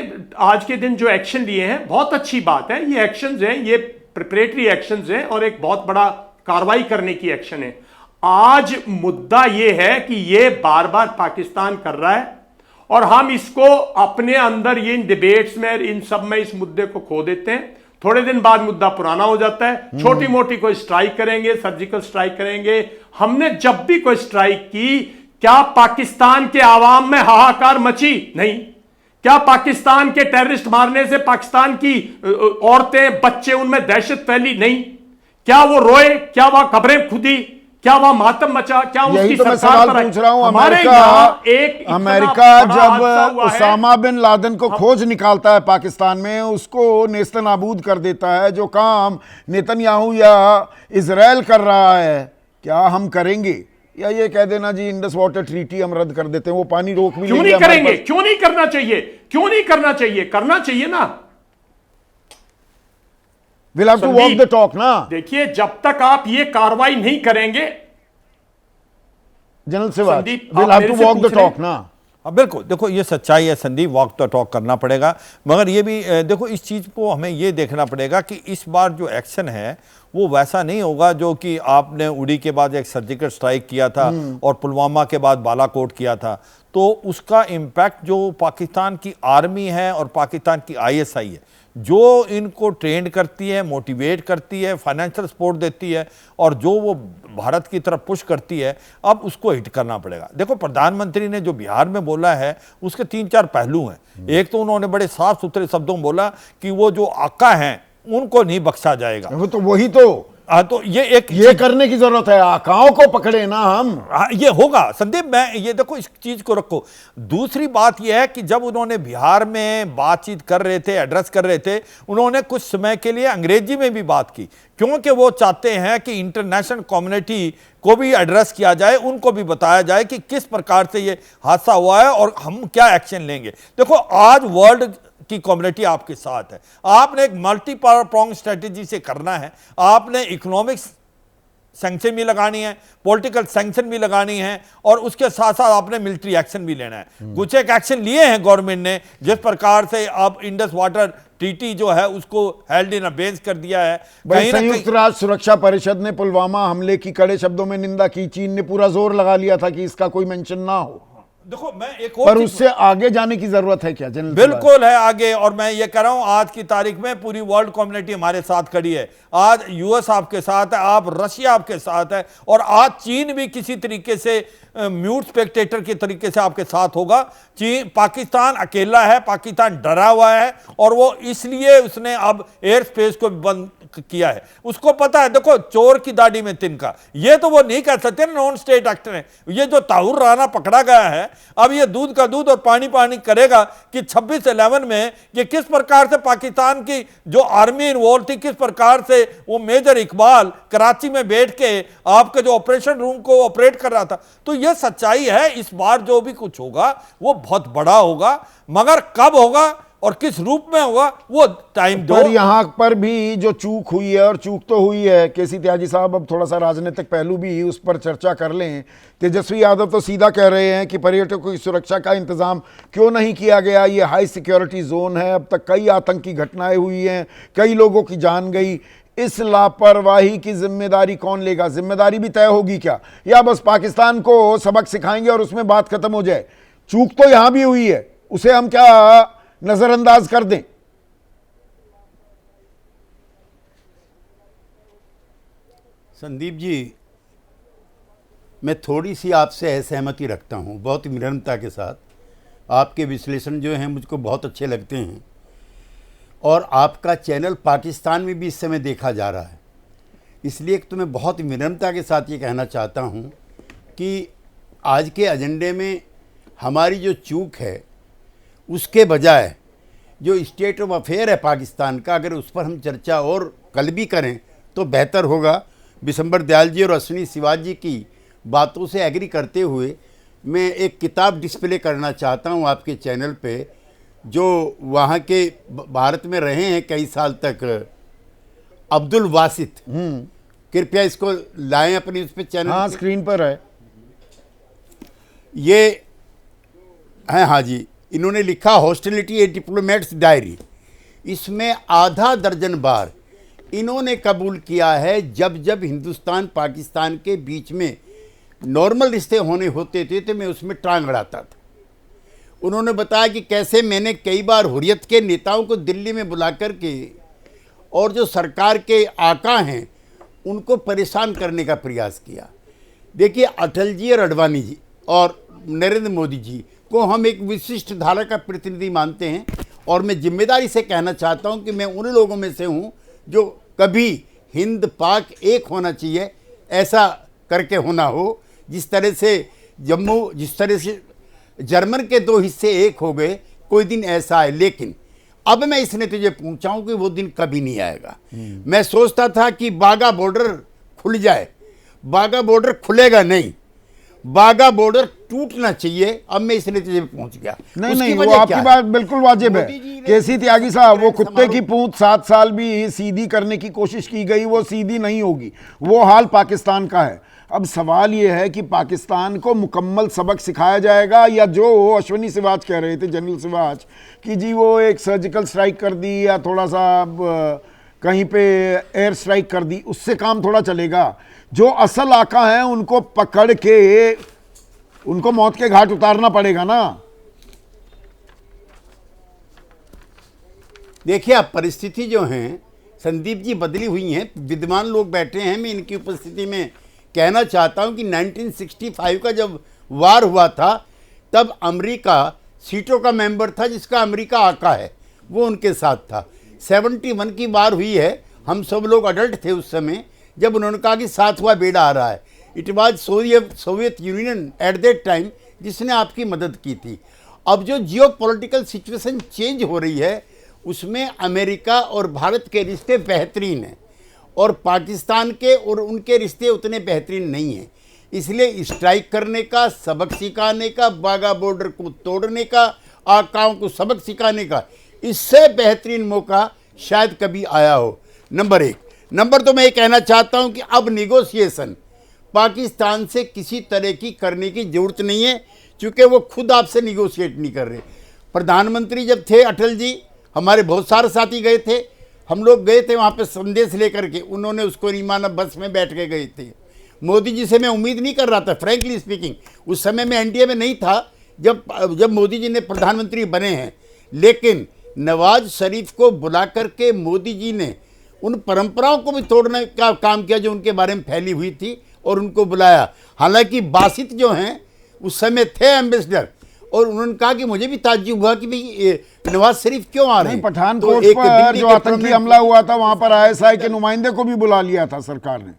आज के दिन जो एक्शन लिए हैं, बहुत अच्छी बात है। ये एक्शंस हैं, ये प्रिपरेटरी एक्शंस हैं और एक बहुत बड़ा कार्रवाई करने की एक्शन है। आज मुद्दा ये है कि ये बार बार पाकिस्तान कर रहा है और हम इसको अपने अंदर ये इन डिबेट्स में, इन सब में इस मुद्दे को खो देते हैं। थोड़े दिन बाद मुद्दा पुराना हो जाता है, छोटी मोटी कोई स्ट्राइक करेंगे, सर्जिकल स्ट्राइक करेंगे। हमने जब भी कोई स्ट्राइक की, क्या पाकिस्तान के आवाम में हाहाकार मची? नहीं। क्या पाकिस्तान के टेररिस्ट मारने से पाकिस्तान की औरतें बच्चे उनमें दहशत फैली? नहीं। क्या वो रोए? क्या वह कब्रें खुदी? क्या वह मातम मचा? क्या उसकी तो मैं सरकार सवाल पर पूछ रहा हूं। अमेरिका जब उसामा बिन लादेन को खोज निकालता है पाकिस्तान में, उसको नेस्तनाबूद कर देता है। जो काम नेतन्याहू या इजराइल कर रहा है, क्या हम करेंगे? या ये कह देना जी इंडस वाटर ट्रीटी हम रद्द कर देते हैं, वो पानी रोक भी क्यों नहीं करेंगे? क्यों नहीं करना चाहिए? क्यों नहीं करना चाहिए? करना चाहिए ना। We'll have to walk the talk ना। देखिए, जब तक आप ये कार्रवाई नहीं करेंगे, जनरल सेवा, we'll have to walk the talk ना। बिल्कुल, देखो ये सच्चाई है संदीप, वॉक द टॉक करना पड़ेगा। मगर ये भी देखो इस चीज़ को हमें ये देखना पड़ेगा कि इस बार जो एक्शन है वो वैसा नहीं होगा जो कि आपने उड़ी के बाद एक सर्जिकल स्ट्राइक किया था और पुलवामा के बाद बालाकोट किया था। तो उसका इम्पैक्ट जो पाकिस्तान की आर्मी है और पाकिस्तान की आईएसआई है, जो इनको ट्रेंड करती है, मोटिवेट करती है, फाइनेंशियल सपोर्ट देती है और जो वो भारत की तरफ पुश करती है, अब उसको हिट करना पड़ेगा। देखो प्रधानमंत्री ने जो बिहार में बोला है उसके 3-4 पहलू हैं। एक तो उन्होंने बड़े साफ सुथरे शब्दों में बोला कि वो जो आका हैं उनको नहीं बख्शा जाएगा। वो तो वही तो ये करने की जरूरत है, आकाओं को पकड़े ना हम। ये होगा संदीप, मैं ये देखो इस चीज को रखो। दूसरी बात ये है कि जब उन्होंने बिहार में बातचीत कर रहे थे, एड्रेस कर रहे थे, उन्होंने कुछ समय के लिए अंग्रेजी में भी बात की, क्योंकि वो चाहते हैं कि इंटरनेशनल कम्युनिटी को भी एड्रेस किया जाए, उनको भी बताया जाए कि किस प्रकार से ये हादसा हुआ है और हम क्या एक्शन लेंगे। देखो आज वर्ल्ड की कम्युनिटी आपके साथ है, आपने एक मल्टी प्रोंग स्ट्रेटेजी से करना है। आपने इकोनॉमिक्स सैंक्शन भी लगानी है, पॉलिटिकल सैंक्शन भी लगानी है और उसके साथ साथ आपने मिलिट्री एक्शन भी लेना है। कुछ एक एक्शन लिए हैं गवर्नमेंट ने, जिस प्रकार से अब इंडस वाटर ट्रीटी जो है उसको हेल्ड इन अबेंस कर दिया है। संयुक्त राष्ट्र सुरक्षा परिषद ने पुलवामा हमले की कड़े शब्दों में निंदा की, चीन ने पूरा जोर लगा लिया था कि इसका कोई मेंशन ना हो। देखो मैं एक और पर चीज- उससे आगे जाने की जरूरत है क्या जनरल? बिल्कुल है आगे, और मैं ये कह रहा हूं आज की तारीख में पूरी वर्ल्ड कम्युनिटी हमारे साथ खड़ी है। आज यूएस आपके साथ है, आप रशिया आपके साथ है, और आज चीन भी किसी तरीके से म्यूट स्पेक्टेटर के तरीके से आपके साथ होगा। चीन, पाकिस्तान अकेला है, पाकिस्तान डरा हुआ है, और वो इसलिए उसने अब एयर स्पेस को बंद किया है। उसको पता है, देखो चोर की दाढ़ी में तिनका, ये तो वो नहीं कर सकते, नॉन स्टेट एक्टर हैं। ये जो ताहुर राना पकड़ा गया है, अब ये दूध का दूध और पानी पानी करेगा कि 26/11 में ये किस प्रकार से पाकिस्तान की जो आर्मी इन्वॉल्व थी, किस प्रकार से वो मेजर इकबाल कराची में बैठ के आपके जो ऑपरेशन रूम को ऑपरेट कर रहा था। तो ये सच्चाई है, इस बार जो भी कुछ होगा वो बहुत बड़ा होगा, मगर कब होगा और किस रूप में होगा वो टाइम दो। पर यहाँ पर भी जो चूक हुई है, और चूक तो हुई है, केसी त्यागी साहब अब थोड़ा सा राजनीतिक पहलू भी उस पर चर्चा कर लें। तेजस्वी यादव तो सीधा कह रहे हैं कि पर्यटकों की सुरक्षा का इंतजाम क्यों नहीं किया गया, ये हाई सिक्योरिटी जोन है, अब तक कई आतंकी घटनाएं हुई हैं, कई लोगों की जान गई। इस लापरवाही की जिम्मेदारी कौन लेगा? जिम्मेदारी भी तय होगी क्या, या बस पाकिस्तान को सबक सिखाएंगे और उसमें बात खत्म हो जाए? चूक तो यहां भी हुई है, उसे हम क्या नजरअंदाज कर दें? संदीप जी, मैं थोड़ी सी आपसे असहमति रखता हूं, बहुत विनम्रता के साथ। आपके विश्लेषण जो हैं मुझको बहुत अच्छे लगते हैं, और आपका चैनल पाकिस्तान में भी इस समय देखा जा रहा है। इसलिए तो मैं बहुत विनम्रता के साथ ये कहना चाहता हूं कि आज के एजेंडे में हमारी जो चूक है, उसके बजाय जो स्टेट ऑफ अफेयर है पाकिस्तान का, अगर उस पर हम चर्चा और कल भी करें तो बेहतर होगा। बिशंबर दयाल जी और अश्विनी शिवाजी जी की बातों से एग्री करते हुए मैं एक किताब डिस्प्ले करना चाहता हूं आपके चैनल पे, जो वहाँ के भारत में रहे हैं कई साल तक, अब्दुल वासित। कृपया इसको लाएं अपनी उस पे चैनल। हाँ, स्क्रीन पर है ये है। हाँ जी, इन्होंने लिखा हॉस्टिलिटी ए डिप्लोमेट्स डायरी। इसमें आधा दर्जन बार इन्होंने कबूल किया है जब जब हिंदुस्तान पाकिस्तान के बीच में नॉर्मल रिश्ते होने होते थे तो मैं उसमें टांग अड़ाता था। उन्होंने बताया कि कैसे मैंने कई बार हुर्रियत के नेताओं को दिल्ली में बुला करके और जो सरकार के आका हैं उनको परेशान करने का प्रयास किया। देखिए, अटल जी और अडवाणी जी और नरेंद्र मोदी जी को हम एक विशिष्ट धारा का प्रतिनिधि मानते हैं, और मैं जिम्मेदारी से कहना चाहता हूं कि मैं उन लोगों में से हूं जो कभी हिंद पाक एक होना चाहिए ऐसा करके होना हो, जिस तरह से जम्मू, जिस तरह से जर्मन के दो हिस्से एक हो गए, कोई दिन ऐसा है। लेकिन अब मैं इस नतीजे पहुंचा हूं कि वो दिन कभी नहीं आएगा। मैं सोचता था कि बागा बॉर्डर खुल जाए, बागा बॉर्डर खुलेगा नहीं, बागा बॉर्डर टूटना चाहिए। अब मैं इस नतीजे पे पहुंच गया। नहीं, वो आपकी बात बिल्कुल वाजिब है। केसी त्यागी साहब, वो कुत्ते की पूंछ 7 साल भी सीधी करने की कोशिश की गई, वो सीधी नहीं होगी। वो हाल पाकिस्तान का है। अब सवाल ये है कि पाकिस्तान को मुकम्मल सबक सिखाया जाएगा, या जो अश्विनी सिवाज कह रहे थे, जनरल सिवाज, कि जी वो एक सर्जिकल स्ट्राइक कर दी या थोड़ा सा कहीं पे एयर स्ट्राइक कर दी, उससे काम थोड़ा चलेगा? जो असल आका हैं उनको पकड़ के उनको मौत के घाट उतारना पड़ेगा ना। देखिए, अब परिस्थिति जो है संदीप जी बदली हुई हैं। विद्वान लोग बैठे हैं, मैं इनकी उपस्थिति में कहना चाहता हूं कि 1965 का जब वार हुआ था तब अमेरिका सीटों का मेंबर था, जिसका अमेरिका आका है, वो उनके साथ था। 71 की वार हुई है, हम सब लोग अडल्ट थे उस समय जब उन्होंने कहा कि 7वां बेड़ा आ रहा है। It was Soviet union at that time जिसने आपकी मदद की थी। अब जो जियो पॉलिटिकल सिचुएशन चेंज हो रही है उसमें अमेरिका और भारत के रिश्ते बेहतरीन हैं, और पाकिस्तान के और उनके रिश्ते उतने बेहतरीन नहीं हैं। इसलिए स्ट्राइक करने का, सबक सिखाने का, बागा बॉर्डर को तोड़ने का, आकाओं को सबक सिखाने का, इससे बेहतरीन मौका शायद कभी आया हो। नंबर 1। नंबर 2, मैं ये कहना चाहता हूं कि अब निगोशिएशन पाकिस्तान से किसी तरह की करने की जरूरत नहीं है, क्योंकि वो खुद आपसे निगोशिएट नहीं कर रहे। प्रधानमंत्री जब थे अटल जी, हमारे बहुत सारे साथी गए थे, हम लोग गए थे वहाँ पे संदेश लेकर के, उन्होंने उसको नहीं माना, बस में बैठ के गए थे। मोदी जी से मैं उम्मीद नहीं कर रहा था, फ्रैंकली स्पीकिंग। उस समय मैं एनडीए में नहीं था, जब मोदी जी ने प्रधानमंत्री बने हैं, लेकिन नवाज शरीफ को बुला करके मोदी जी ने उन परंपराओं को भी तोड़ने का काम किया जो उनके बारे में फैली हुई थी, और उनको बुलाया। हालांकि बासित जो हैं उस समय थे एम्बेसडर, और उन्होंने कहा कि मुझे भी ताज्जुब हुआ कि भाई नवाज शरीफ क्यों आ रहे हैं। पठानकोट पर जो आतंकी हमला हुआ था वहां पर आईएसआई के नुमाइंदे को भी बुला लिया था सरकार ने।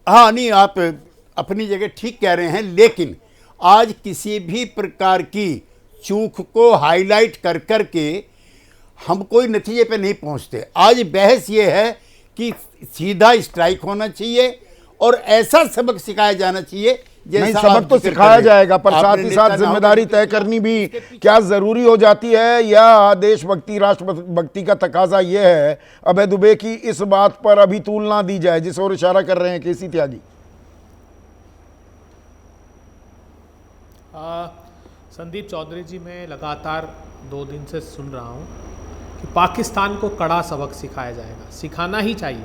हाँ, नहीं, आप अपनी जगह ठीक कह रहे हैं, लेकिन आज किसी भी प्रकार की चूक को हाईलाइट कर करके हम कोई नतीजे पे नहीं पहुंचते। आज बहस ये है कि सीधा स्ट्राइक होना चाहिए और ऐसा सबक सिखाया जाना चाहिए। नहीं, सबक तो सिखाया जाएगा, पर साथ ही साथ जिम्मेदारी तय करनी भी क्या जरूरी हो जाती है, या देशभक्ति राष्ट्रभक्ति का तकाजा यह है अभय दुबे की इस बात पर अभी तूल ना दी जाए, जिस ओर इशारा कर रहे हैं केसी त्यागी। संदीप चौधरी जी, मैं लगातार 2 दिन से सुन रहा हूँ कि पाकिस्तान को कड़ा सबक सिखाया जाएगा। सिखाना ही चाहिए,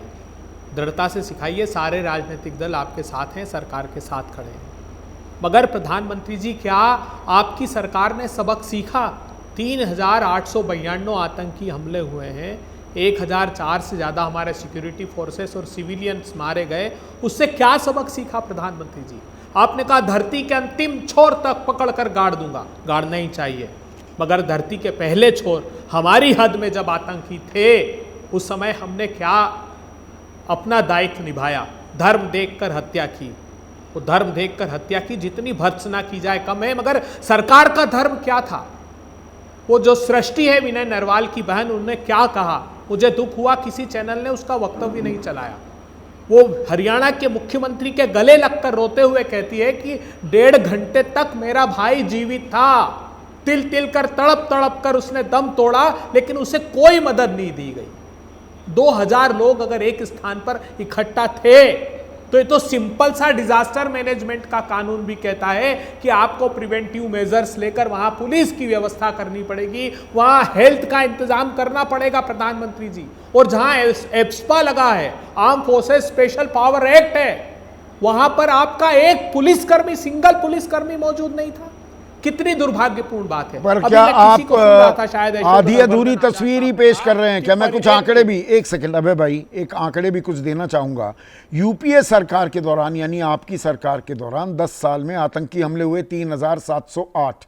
दृढ़ता से सिखाइए। सारे राजनीतिक दल आपके साथ हैं, सरकार के साथ खड़े हैं। मगर प्रधानमंत्री जी, क्या आपकी सरकार ने सबक सीखा? 3,892 आतंकी हमले हुए हैं, 1,004 से ज़्यादा हमारे सिक्योरिटी फोर्सेस और सिविलियंस मारे गए। उससे क्या सबक सीखा प्रधानमंत्री जी? आपने कहा धरती के अंतिम छोर तक पकड़कर गाड़ दूंगा। गाड़ना ही चाहिए, मगर धरती के पहले छोर हमारी हद में जब आतंकी थे, उस समय हमने क्या अपना दायित्व निभाया? धर्म देखकर हत्या की। वो धर्म देखकर हत्या की, जितनी भर्त्सना की जाए कम है। मगर सरकार का धर्म क्या था? वो जो सृष्टि है विनय नरवाल की बहन, उन्होंने क्या कहा? मुझे दुख हुआ किसी चैनल ने उसका वक्तव्य नहीं चलाया। वो हरियाणा के मुख्यमंत्री के गले लगकर रोते हुए कहती है कि 1.5 घंटे तक मेरा भाई जीवित था, तिल तिल कर तड़प तड़प कर उसने दम तोड़ा, लेकिन उसे कोई मदद नहीं दी गई। 2000 लोग अगर एक स्थान पर इकट्ठा थे, तो ये तो सिंपल सा डिजास्टर मैनेजमेंट का कानून भी कहता है कि आपको प्रिवेंटिव मेजर्स लेकर वहां पुलिस की व्यवस्था करनी पड़ेगी, वहां हेल्थ का इंतजाम करना पड़ेगा प्रधानमंत्री जी। और जहां एप्सपा लगा है, arm forces special power act है, वहां पर आपका एक पुलिसकर्मी, सिंगल पुलिसकर्मी मौजूद नहीं था। कितनी दुर्भाग्यपूर्ण बात है। पर क्या आप आधी अधूरी तस्वीर ही पेश कर रहे हैं क्या? मैं कुछ आंकड़े भी, एक सेकंड अबे भाई, एक आंकड़े भी कुछ देना चाहूंगा। यूपीए सरकार के दौरान, यानी आपकी सरकार के दौरान 10 साल में आतंकी हमले हुए 3,708।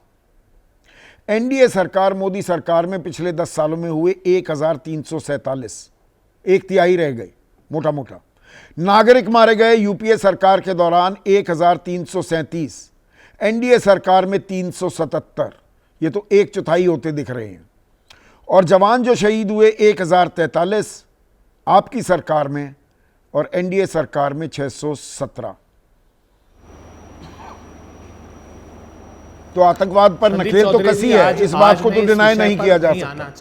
एनडीए सरकार, मोदी सरकार में पिछले 10 सालों में हुए 1,347, 1/3 रह गए मोटा मोटा। नागरिक मारे गए यूपीए सरकार के दौरान 1,337, एनडीए सरकार में 377, ये तो 1/4 होते दिख रहे हैं। और जवान जो शहीद हुए 1,043 आपकी सरकार में, और एनडीए सरकार में 617। तो आतंकवाद पर नकेल तो कसी है, इस बात को तो डिनाई नहीं किया जा सकता।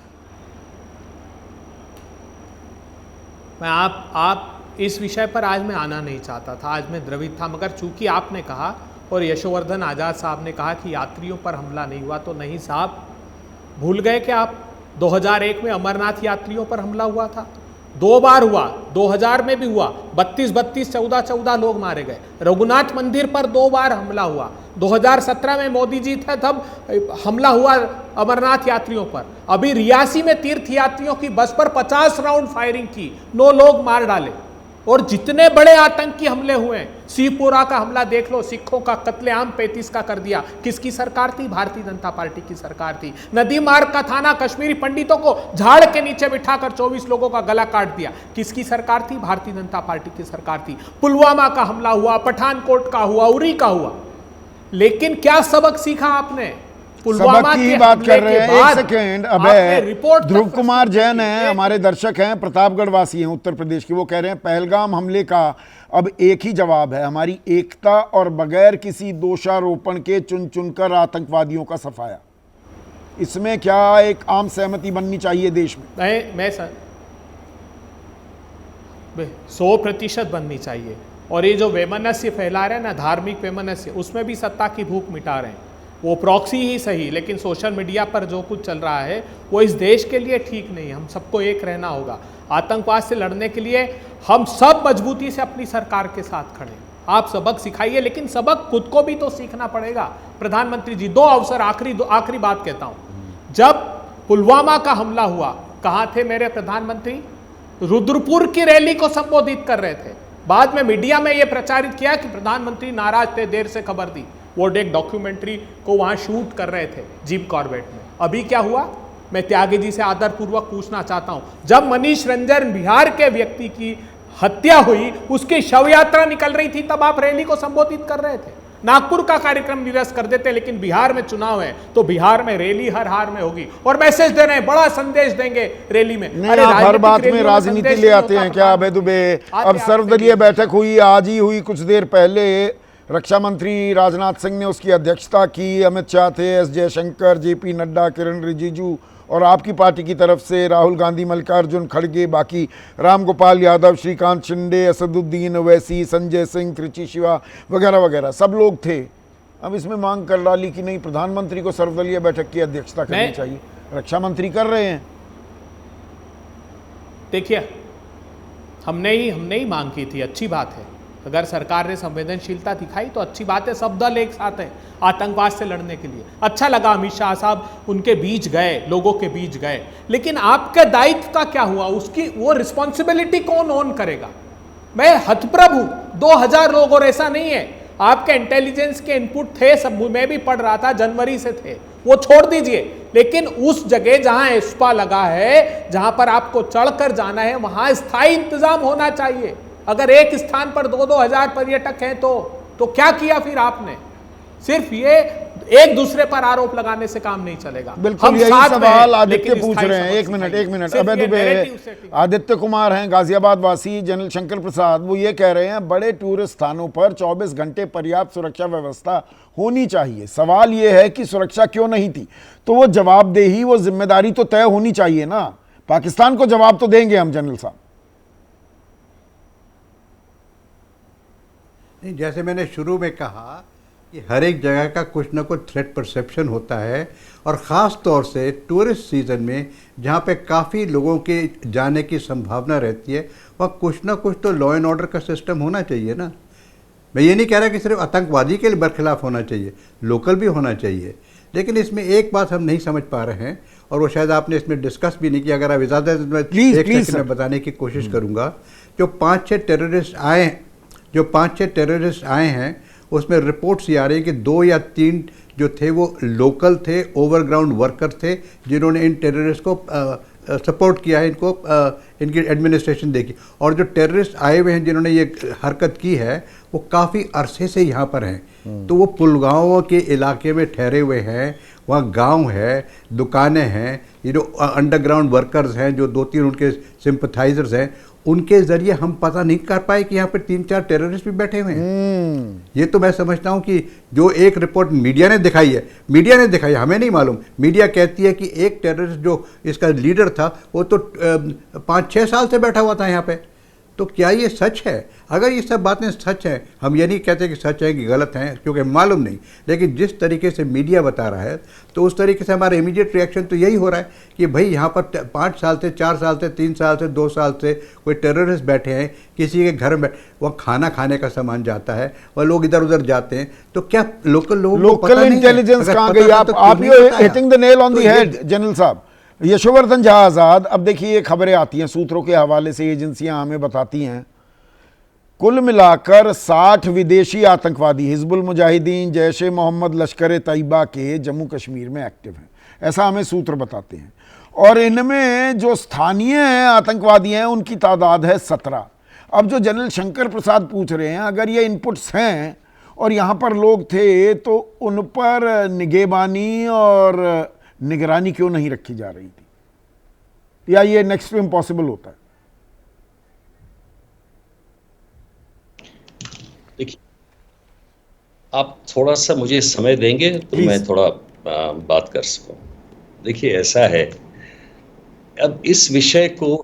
मैं आप इस विषय पर आज मैं आना नहीं चाहता था, आज मैं द्रवित था, मगर चूंकि आपने कहा और यशोवर्धन आज़ाद साहब ने कहा कि यात्रियों पर हमला नहीं हुआ, तो नहीं साहब, भूल गए कि आप 2001 में अमरनाथ यात्रियों पर हमला हुआ था, 2 बार हुआ, 2000 में भी हुआ, 32, 14 लोग मारे गए। रघुनाथ मंदिर पर 2 बार हमला हुआ, 2017 में मोदी जी थे तब हमला हुआ अमरनाथ यात्रियों पर। अभी रियासी में तीर्थ यात्रियों की बस पर 50 राउंड फायरिंग की, 9 लोग मार डाले। और जितने बड़े आतंकी हमले हुए, सीपुरा का हमला देख लो, सिखों का कत्लेआम 35 का कर दिया, किसकी सरकार थी? भारतीय जनता पार्टी की सरकार थी। नदी मार्ग का थाना, कश्मीरी पंडितों को झाड़ के नीचे बिठाकर 24 लोगों का गला काट दिया, किसकी सरकार थी? भारतीय जनता पार्टी की सरकार थी। पुलवामा का हमला हुआ, पठानकोट का हुआ, उरी का हुआ। लेकिन क्या सबक सीखा आपने? सबक की बात कर रहे हैं, एक सेकेंड। अबे ध्रुव कुमार जैन हैं, हमारे दर्शक हैं, प्रतापगढ़ वासी हैं उत्तर प्रदेश के, वो कह रहे हैं पहलगाम हमले का अब एक ही जवाब है, हमारी एकता और बगैर किसी दोषारोपण के चुन चुनकर आतंकवादियों का सफाया। इसमें क्या एक आम सहमति बननी चाहिए देश में? मैं 100% बननी चाहिए। और ये जो वैमनस्य फैला रहे हैं ना, धार्मिक वैमनस्य, उसमें भी सत्ता की भूख मिटा रहे हैं। वो प्रॉक्सी ही सही, लेकिन सोशल मीडिया पर जो कुछ चल रहा है वो इस देश के लिए ठीक नहीं है। हम सबको एक रहना होगा। आतंकवाद से लड़ने के लिए हम सब मजबूती से अपनी सरकार के साथ खड़े हैं। आप सबक सिखाइए, लेकिन सबक खुद को भी तो सीखना पड़ेगा। प्रधानमंत्री जी, दो अवसर, आखिरी बात कहता हूं, जब पुलवामा का हमला हुआ, कहां थे मेरे प्रधानमंत्री? रुद्रपुर की रैली को संबोधित कर रहे थे। बाद में मीडिया में यह प्रचारित किया कि प्रधानमंत्री नाराज थे, देर से खबर दी। वो एक डॉक्यूमेंट्री को वहां शूट कर रहे थे जिम कॉर्बेट में। अभी क्या हुआ? मैं त्यागी जी से आदरपूर्वक पूछना चाहता हूं, जब मनीष रंजन बिहार के व्यक्ति की हत्या हुई, उसकी शव यात्रा निकल रही थी, तब आप रैली को संबोधित कर रहे थे। नागपुर का कार्यक्रम निरस्त कर देते, लेकिन बिहार में चुनाव है तो बिहार में रैली हर हार में होगी, और मैसेज दे रहे हैं, बड़ा संदेश देंगे रैली में। अरे हर बात में राजनीति ले आते हैं क्या अभय दुबे? अब सर्वदलीय बैठक हुई, आज ही हुई, कुछ देर पहले रक्षा मंत्री राजनाथ सिंह ने उसकी अध्यक्षता की। अमित शाह थे, एस जयशंकर, जेपी नड्डा, किरण रिजिजू, और आपकी पार्टी की तरफ से राहुल गांधी, मल्लिकार्जुन खड़गे, बाकी रामगोपाल यादव, श्रीकांत शिंदे, असदुद्दीन ओवैसी, संजय सिंह, त्रिची शिवा वगैरह वगैरह सब लोग थे। अब इसमें मांग कर डाली कि नहीं, प्रधानमंत्री को सर्वदलीय बैठक की अध्यक्षता करनी चाहिए। रक्षा मंत्री कर रहे हैं। देखिए, हमने ही मांग की थी, अच्छी बात है। अगर सरकार ने संवेदनशीलता दिखाई तो अच्छी बात है। सब दल एक साथ हैं आतंकवाद से लड़ने के लिए। अच्छा लगा अमित शाह साहब उनके बीच गए, लोगों के बीच गए, लेकिन आपके दायित्व का क्या हुआ? उसकी वो रिस्पॉन्सिबिलिटी कौन ऑन करेगा? मैं हतप्रभ हूं, 2000 लोग, और ऐसा नहीं है, आपके इंटेलिजेंस के इनपुट थे, सब मैं भी पढ़ रहा था, जनवरी से थे, वो छोड़ दीजिए। लेकिन उस जगह जहां एस्पा लगा है, जहां पर आपको चढ़कर जाना है, वहां स्थायी इंतजाम होना चाहिए। अगर एक स्थान पर 2-2 हजार पर्यटक हैं तो क्या किया फिर आपने? सिर्फ ये एक दूसरे पर आरोप लगाने से काम नहीं चलेगा। बिल्कुल यही सवाल आदित्य पूछ रहे हैं। एक मिनट अभय दुबे, आदित्य कुमार हैं गाजियाबाद वासी, जनरल शंकर प्रसाद, वो ये कह रहे हैं बड़े टूरिस्ट स्थानों पर 24 घंटे पर्याप्त सुरक्षा व्यवस्था होनी चाहिए। सवाल ये है कि सुरक्षा क्यों नहीं थी? तो वो जवाबदेही, वो जिम्मेदारी तो तय होनी चाहिए ना। पाकिस्तान को जवाब तो देंगे हम जनरल साहब। नहीं, जैसे मैंने शुरू में कहा कि हर एक जगह का कुछ ना कुछ थ्रेट परसेप्शन होता है, और ख़ास तौर से टूरिस्ट सीज़न में जहाँ पे काफ़ी लोगों के जाने की संभावना रहती है, वहाँ कुछ ना कुछ तो लॉ एंड ऑर्डर का सिस्टम होना चाहिए ना। मैं ये नहीं कह रहा कि सिर्फ आतंकवादी के लिए बरखिलाफ़ होना चाहिए, लोकल भी होना चाहिए। लेकिन इसमें एक बात हम नहीं समझ पा रहे हैं, और वो शायद आपने इसमें डिस्कस भी नहीं किया। अगर आप इजाज़त में एक सेकंड में बताने की कोशिश करूँगा। जो 5-6 टेररिस्ट आए हैं, उसमें रिपोर्ट्स ये आ रही है कि 2 या 3 जो थे वो लोकल थे, ओवरग्राउंड वर्कर थे, जिन्होंने इन टेररिस्ट को सपोर्ट किया है, इनकी एडमिनिस्ट्रेशन देखी। और जो टेररिस्ट आए हुए हैं जिन्होंने ये हरकत की है, वो काफ़ी अरसे से यहाँ पर हैं। तो वो पुलगांव के इलाके में ठहरे हुए हैं, वहाँ गांव है, दुकानें हैं, ये जो अंडरग्राउंड वर्कर्स हैं, जो 2-3 उनके सिंपथाइजर्स हैं, उनके जरिए हम पता नहीं कर पाए कि यहाँ पर 3-4 टेररिस्ट भी बैठे हुए हैं। ये तो मैं समझता हूँ कि जो एक रिपोर्ट मीडिया ने दिखाई है, हमें नहीं मालूम। मीडिया कहती है कि एक टेररिस्ट जो इसका लीडर था, वो तो 5-6 साल से बैठा हुआ था यहाँ पे। तो क्या ये सच है? अगर ये सब बातें सच हैं, हम ये नहीं कहते कि सच है कि गलत हैं, क्योंकि मालूम नहीं, लेकिन जिस तरीके से मीडिया बता रहा है, तो उस तरीके से हमारा इमीडिएट रिएक्शन तो यही हो रहा है कि भाई यहाँ पर 5 साल से, 4 साल से, 3 साल से, 2 साल से कोई टेररिस्ट बैठे हैं, किसी के घर में वह खाना खाने का सामान जाता है, वह लोग इधर उधर जाते हैं। तो क्या लोकल इंटेलिजेंस कहाँ गई? आप hitting the nail on the head general साहब। यशोवर्धन झा आज़ाद, अब देखिए ये खबरें आती हैं सूत्रों के हवाले से, एजेंसियां हमें बताती हैं, कुल मिलाकर 60 विदेशी आतंकवादी हिजबुल मुजाहिदीन, जैश ए मोहम्मद, लश्कर तैयबा के जम्मू कश्मीर में एक्टिव हैं, ऐसा हमें सूत्र बताते हैं। और इनमें जो स्थानीय आतंकवादी हैं उनकी तादाद है 17। अब जो जनरल शंकर प्रसाद पूछ रहे हैं, अगर ये इनपुट्स हैं और यहाँ पर लोग थे, तो उन पर निगहबानी और निगरानी क्यों नहीं रखी जा रही थी, या ये नेक्स्ट टू इम्पॉसिबल होता है? देखिए, आप थोड़ा सा मुझे समय देंगे तो मैं थोड़ा बात कर सकूं। देखिए, ऐसा है, अब इस विषय को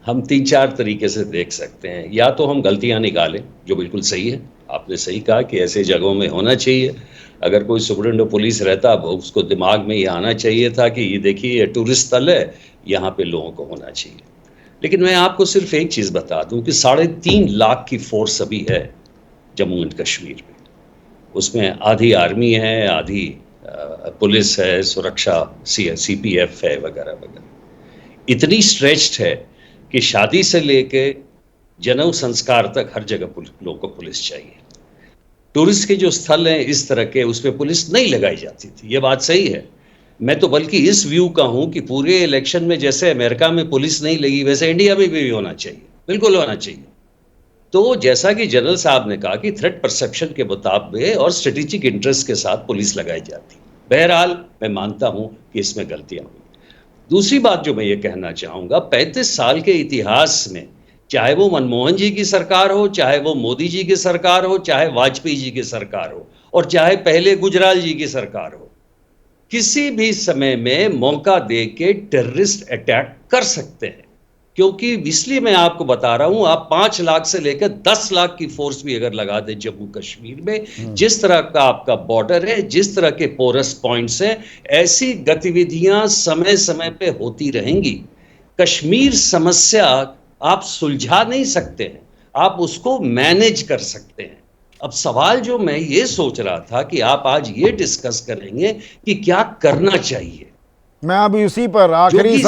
हम 3-4 तरीके से देख सकते हैं। या तो हम गलतियां निकालें, जो बिल्कुल सही है, आपने सही कहा कि ऐसे जगहों में होना चाहिए। अगर कोई सुप्रीम पुलिस रहता, उसको दिमाग में ये आना चाहिए था कि ये देखिए ये टूरिस्ट स्थल है, यहाँ पे लोगों को होना चाहिए। लेकिन मैं आपको सिर्फ एक चीज़ बता दूं कि 3.5 लाख की फोर्स अभी है जम्मू एंड कश्मीर में। उसमें आधी आर्मी है, आधी पुलिस है, सुरक्षा CPF है वगैरह वगैरह। इतनी स्ट्रेच्ड है कि शादी से लेके जनेऊ संस्कार तक हर जगह लोगों को पुलिस चाहिए। टूरिस्ट के जो स्थल हैं इस तरह के, उसमें पुलिस नहीं लगाई जाती थी, ये बात सही है। मैं तो बल्कि इस व्यू का हूं कि पूरे इलेक्शन में जैसे अमेरिका में पुलिस नहीं लगी, वैसे इंडिया में भी होना चाहिए, बिल्कुल होना चाहिए। तो जैसा कि जनरल साहब ने कहा कि थ्रेट परसेप्शन के मुताबिक और स्ट्रेटेजिक इंटरेस्ट के साथ पुलिस लगाई जाती। बहरहाल मैं मानता हूं कि इसमें गलतियां हुई। दूसरी बात जो मैं ये कहना चाहूंगा, 35 साल के इतिहास में, चाहे वो मनमोहन जी की सरकार हो, चाहे वो मोदी जी की सरकार हो, चाहे वाजपेयी जी की सरकार हो, और चाहे पहले गुजराल जी की सरकार हो, किसी भी समय में मौका दे के टेररिस्ट अटैक कर सकते हैं। क्योंकि इसलिए मैं आपको बता रहा हूं, आप 5 लाख से लेकर 10 लाख की फोर्स भी अगर लगा दे जम्मू कश्मीर में, जिस तरह का आपका बॉर्डर है, जिस तरह के पोरस पॉइंट्स हैं, ऐसी गतिविधियां समय समय पे होती रहेंगी। कश्मीर समस्या आप सुलझा नहीं सकते हैं, आप उसको मैनेज कर सकते हैं। अब सवाल जो मैं ये सोच रहा था कि आप आज ये डिस्कस करेंगे कि क्या करना चाहिए। मैं अभी उसी पर आखिरी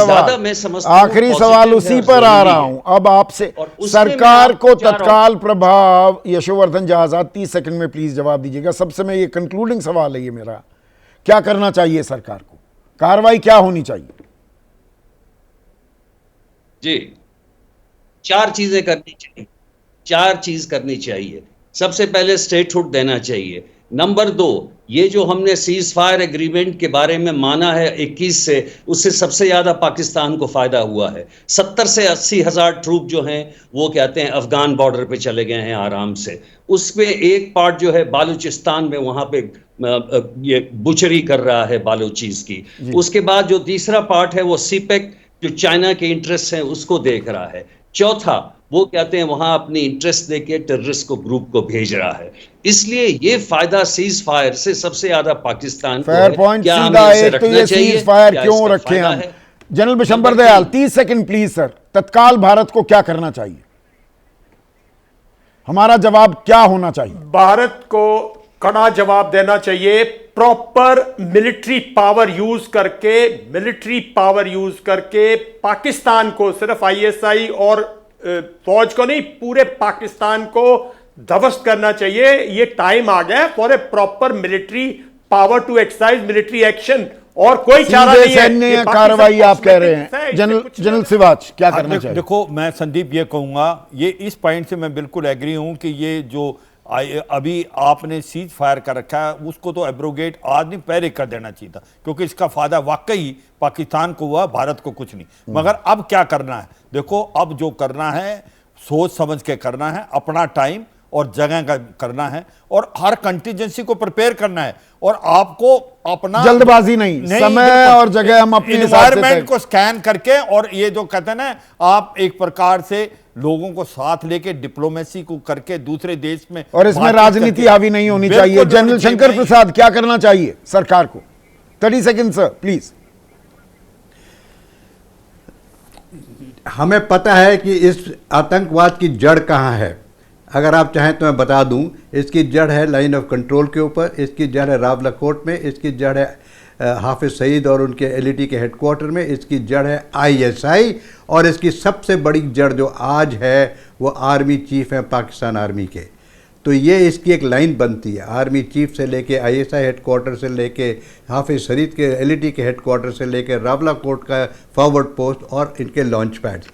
सवाल उसी पर आ रहा हूं। अब आपसे सरकार को तत्काल प्रभाव, यशोवर्धन जी आजाद 30 सेकंड में प्लीज जवाब दीजिएगा। सबसे मैं ये कंक्लूडिंग सवाल है ये मेरा, क्या करना चाहिए सरकार को, कार्रवाई क्या होनी चाहिए? जी, 4 चीजें करनी चाहिए, 4 चीज करनी चाहिए। सबसे पहले स्टेटहुड देना चाहिए। नंबर 2, ये जो हमने सीज फायर एग्रीमेंट के बारे में माना है 21 से, उससे सबसे ज्यादा पाकिस्तान को फायदा हुआ है। 70 से 80 हजार ट्रूप जो हैं वो कहते हैं अफगान बॉर्डर पे चले गए हैं आराम से। उसमें एक पार्ट जो है बालूचिस्तान में, वहां पे ये बुचरी कर रहा है बालूचीज की। उसके बाद जो तीसरा पार्ट है वो सीपेक, जो चाइना के इंटरेस्ट हैं उसको देख रहा है। चौथा, वो कहते हैं वहां अपनी इंटरेस्ट देके टेररिस्ट को ग्रुप को भेज रहा है। इसलिए ये फायदा सीज फायर से सबसे ज्यादा पाकिस्तान को है। क्या सीधा एक तो ये सीज फायर क्यों रखे हम? General Bishambar Dayal 30 second please sir. तत्काल भारत को क्या करना चाहिए, हमारा जवाब क्या होना चाहिए? भारत को कड़ा जवाब देना चाहिए। प्रॉपर मिलिट्री पावर यूज करके पाकिस्तान को, सिर्फ ISI और फौज को नहीं, पूरे पाकिस्तान को ध्वस्त करना चाहिए। ये टाइम आ गया for a proper military power to exercise military action, और कोई चारा नहीं है। सैन्य कार्रवाई आप कह रहे हैं। जनरल सिवाच क्या करना चाहिए? देखो, मैं संदीप ये कहूंगा, ये इस पॉइंट से मैं बिल्कुल एग्री हूं कि ये जो अभी आपने सीज फायर कर रखा है उसको तो एब्रोगेट आज नहीं पहले कर देना चाहिए था, क्योंकि इसका फायदा वाकई पाकिस्तान को हुआ, भारत को कुछ नहीं। मगर अब क्या करना है? देखो, अब जो करना है सोच समझ के करना है, अपना टाइम और जगह का करना है, और हर कंटीजेंसी को प्रिपेयर करना है। और आपको अपना जल्दबाजी नहीं समय और जगह हम अपने एनवायरमेंट को स्कैन करके, और ये जो कहते हैं ना, आप एक प्रकार से लोगों को साथ लेके डिप्लोमेसी को करके दूसरे देश में, और इसमें राजनीति हावी नहीं होनी चाहिए। जनरल शंकर प्रसाद क्या करना चाहिए सरकार को? 30 सेकंड सर प्लीज। हमें पता है कि इस आतंकवाद की जड़ कहाँ है। अगर आप चाहें तो मैं बता दूं, इसकी जड़ है लाइन ऑफ कंट्रोल के ऊपर, इसकी जड़ है रावलाकोट में, इसकी जड़ है हाफिज सईद और उनके LET के हेडक्वार्टर में, इसकी जड़ है ISI, और इसकी सबसे बड़ी जड़ जो आज है वो आर्मी चीफ है पाकिस्तान आर्मी के। तो ये इसकी एक लाइन बनती है, आर्मी चीफ से लेके ISI हेडक्वार्टर से लेके हाफिज सईद के LET के हेडक्वार्टर से लेके रावलाकोट का फॉरवर्ड पोस्ट और इनके लॉन्च पैड्स,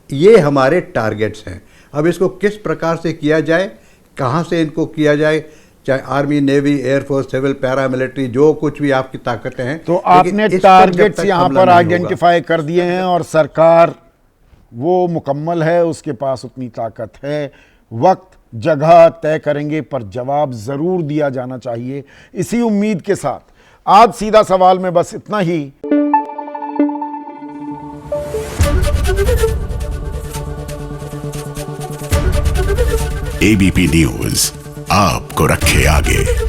ये हमारे टारगेट्स हैं। अब इसको किस प्रकार से किया जाए, कहाँ से इनको किया जाए, चाहे army, navy, air force, civil, paramilitary, जो कुछ भी आपकी ताकतें हैं, तो आपने टारगेट्स यहाँ पर आइडेंटिफाई कर दिए हैं, और सरकार वो मुकम्मल है, उसके पास उतनी ताकत है। वक्त जगह तय करेंगे, पर जवाब जरूर दिया जाना चाहिए। इसी उम्मीद के साथ आज सीधा सवाल में बस इतना ही। ABP न्यूज आपको रखे आगे।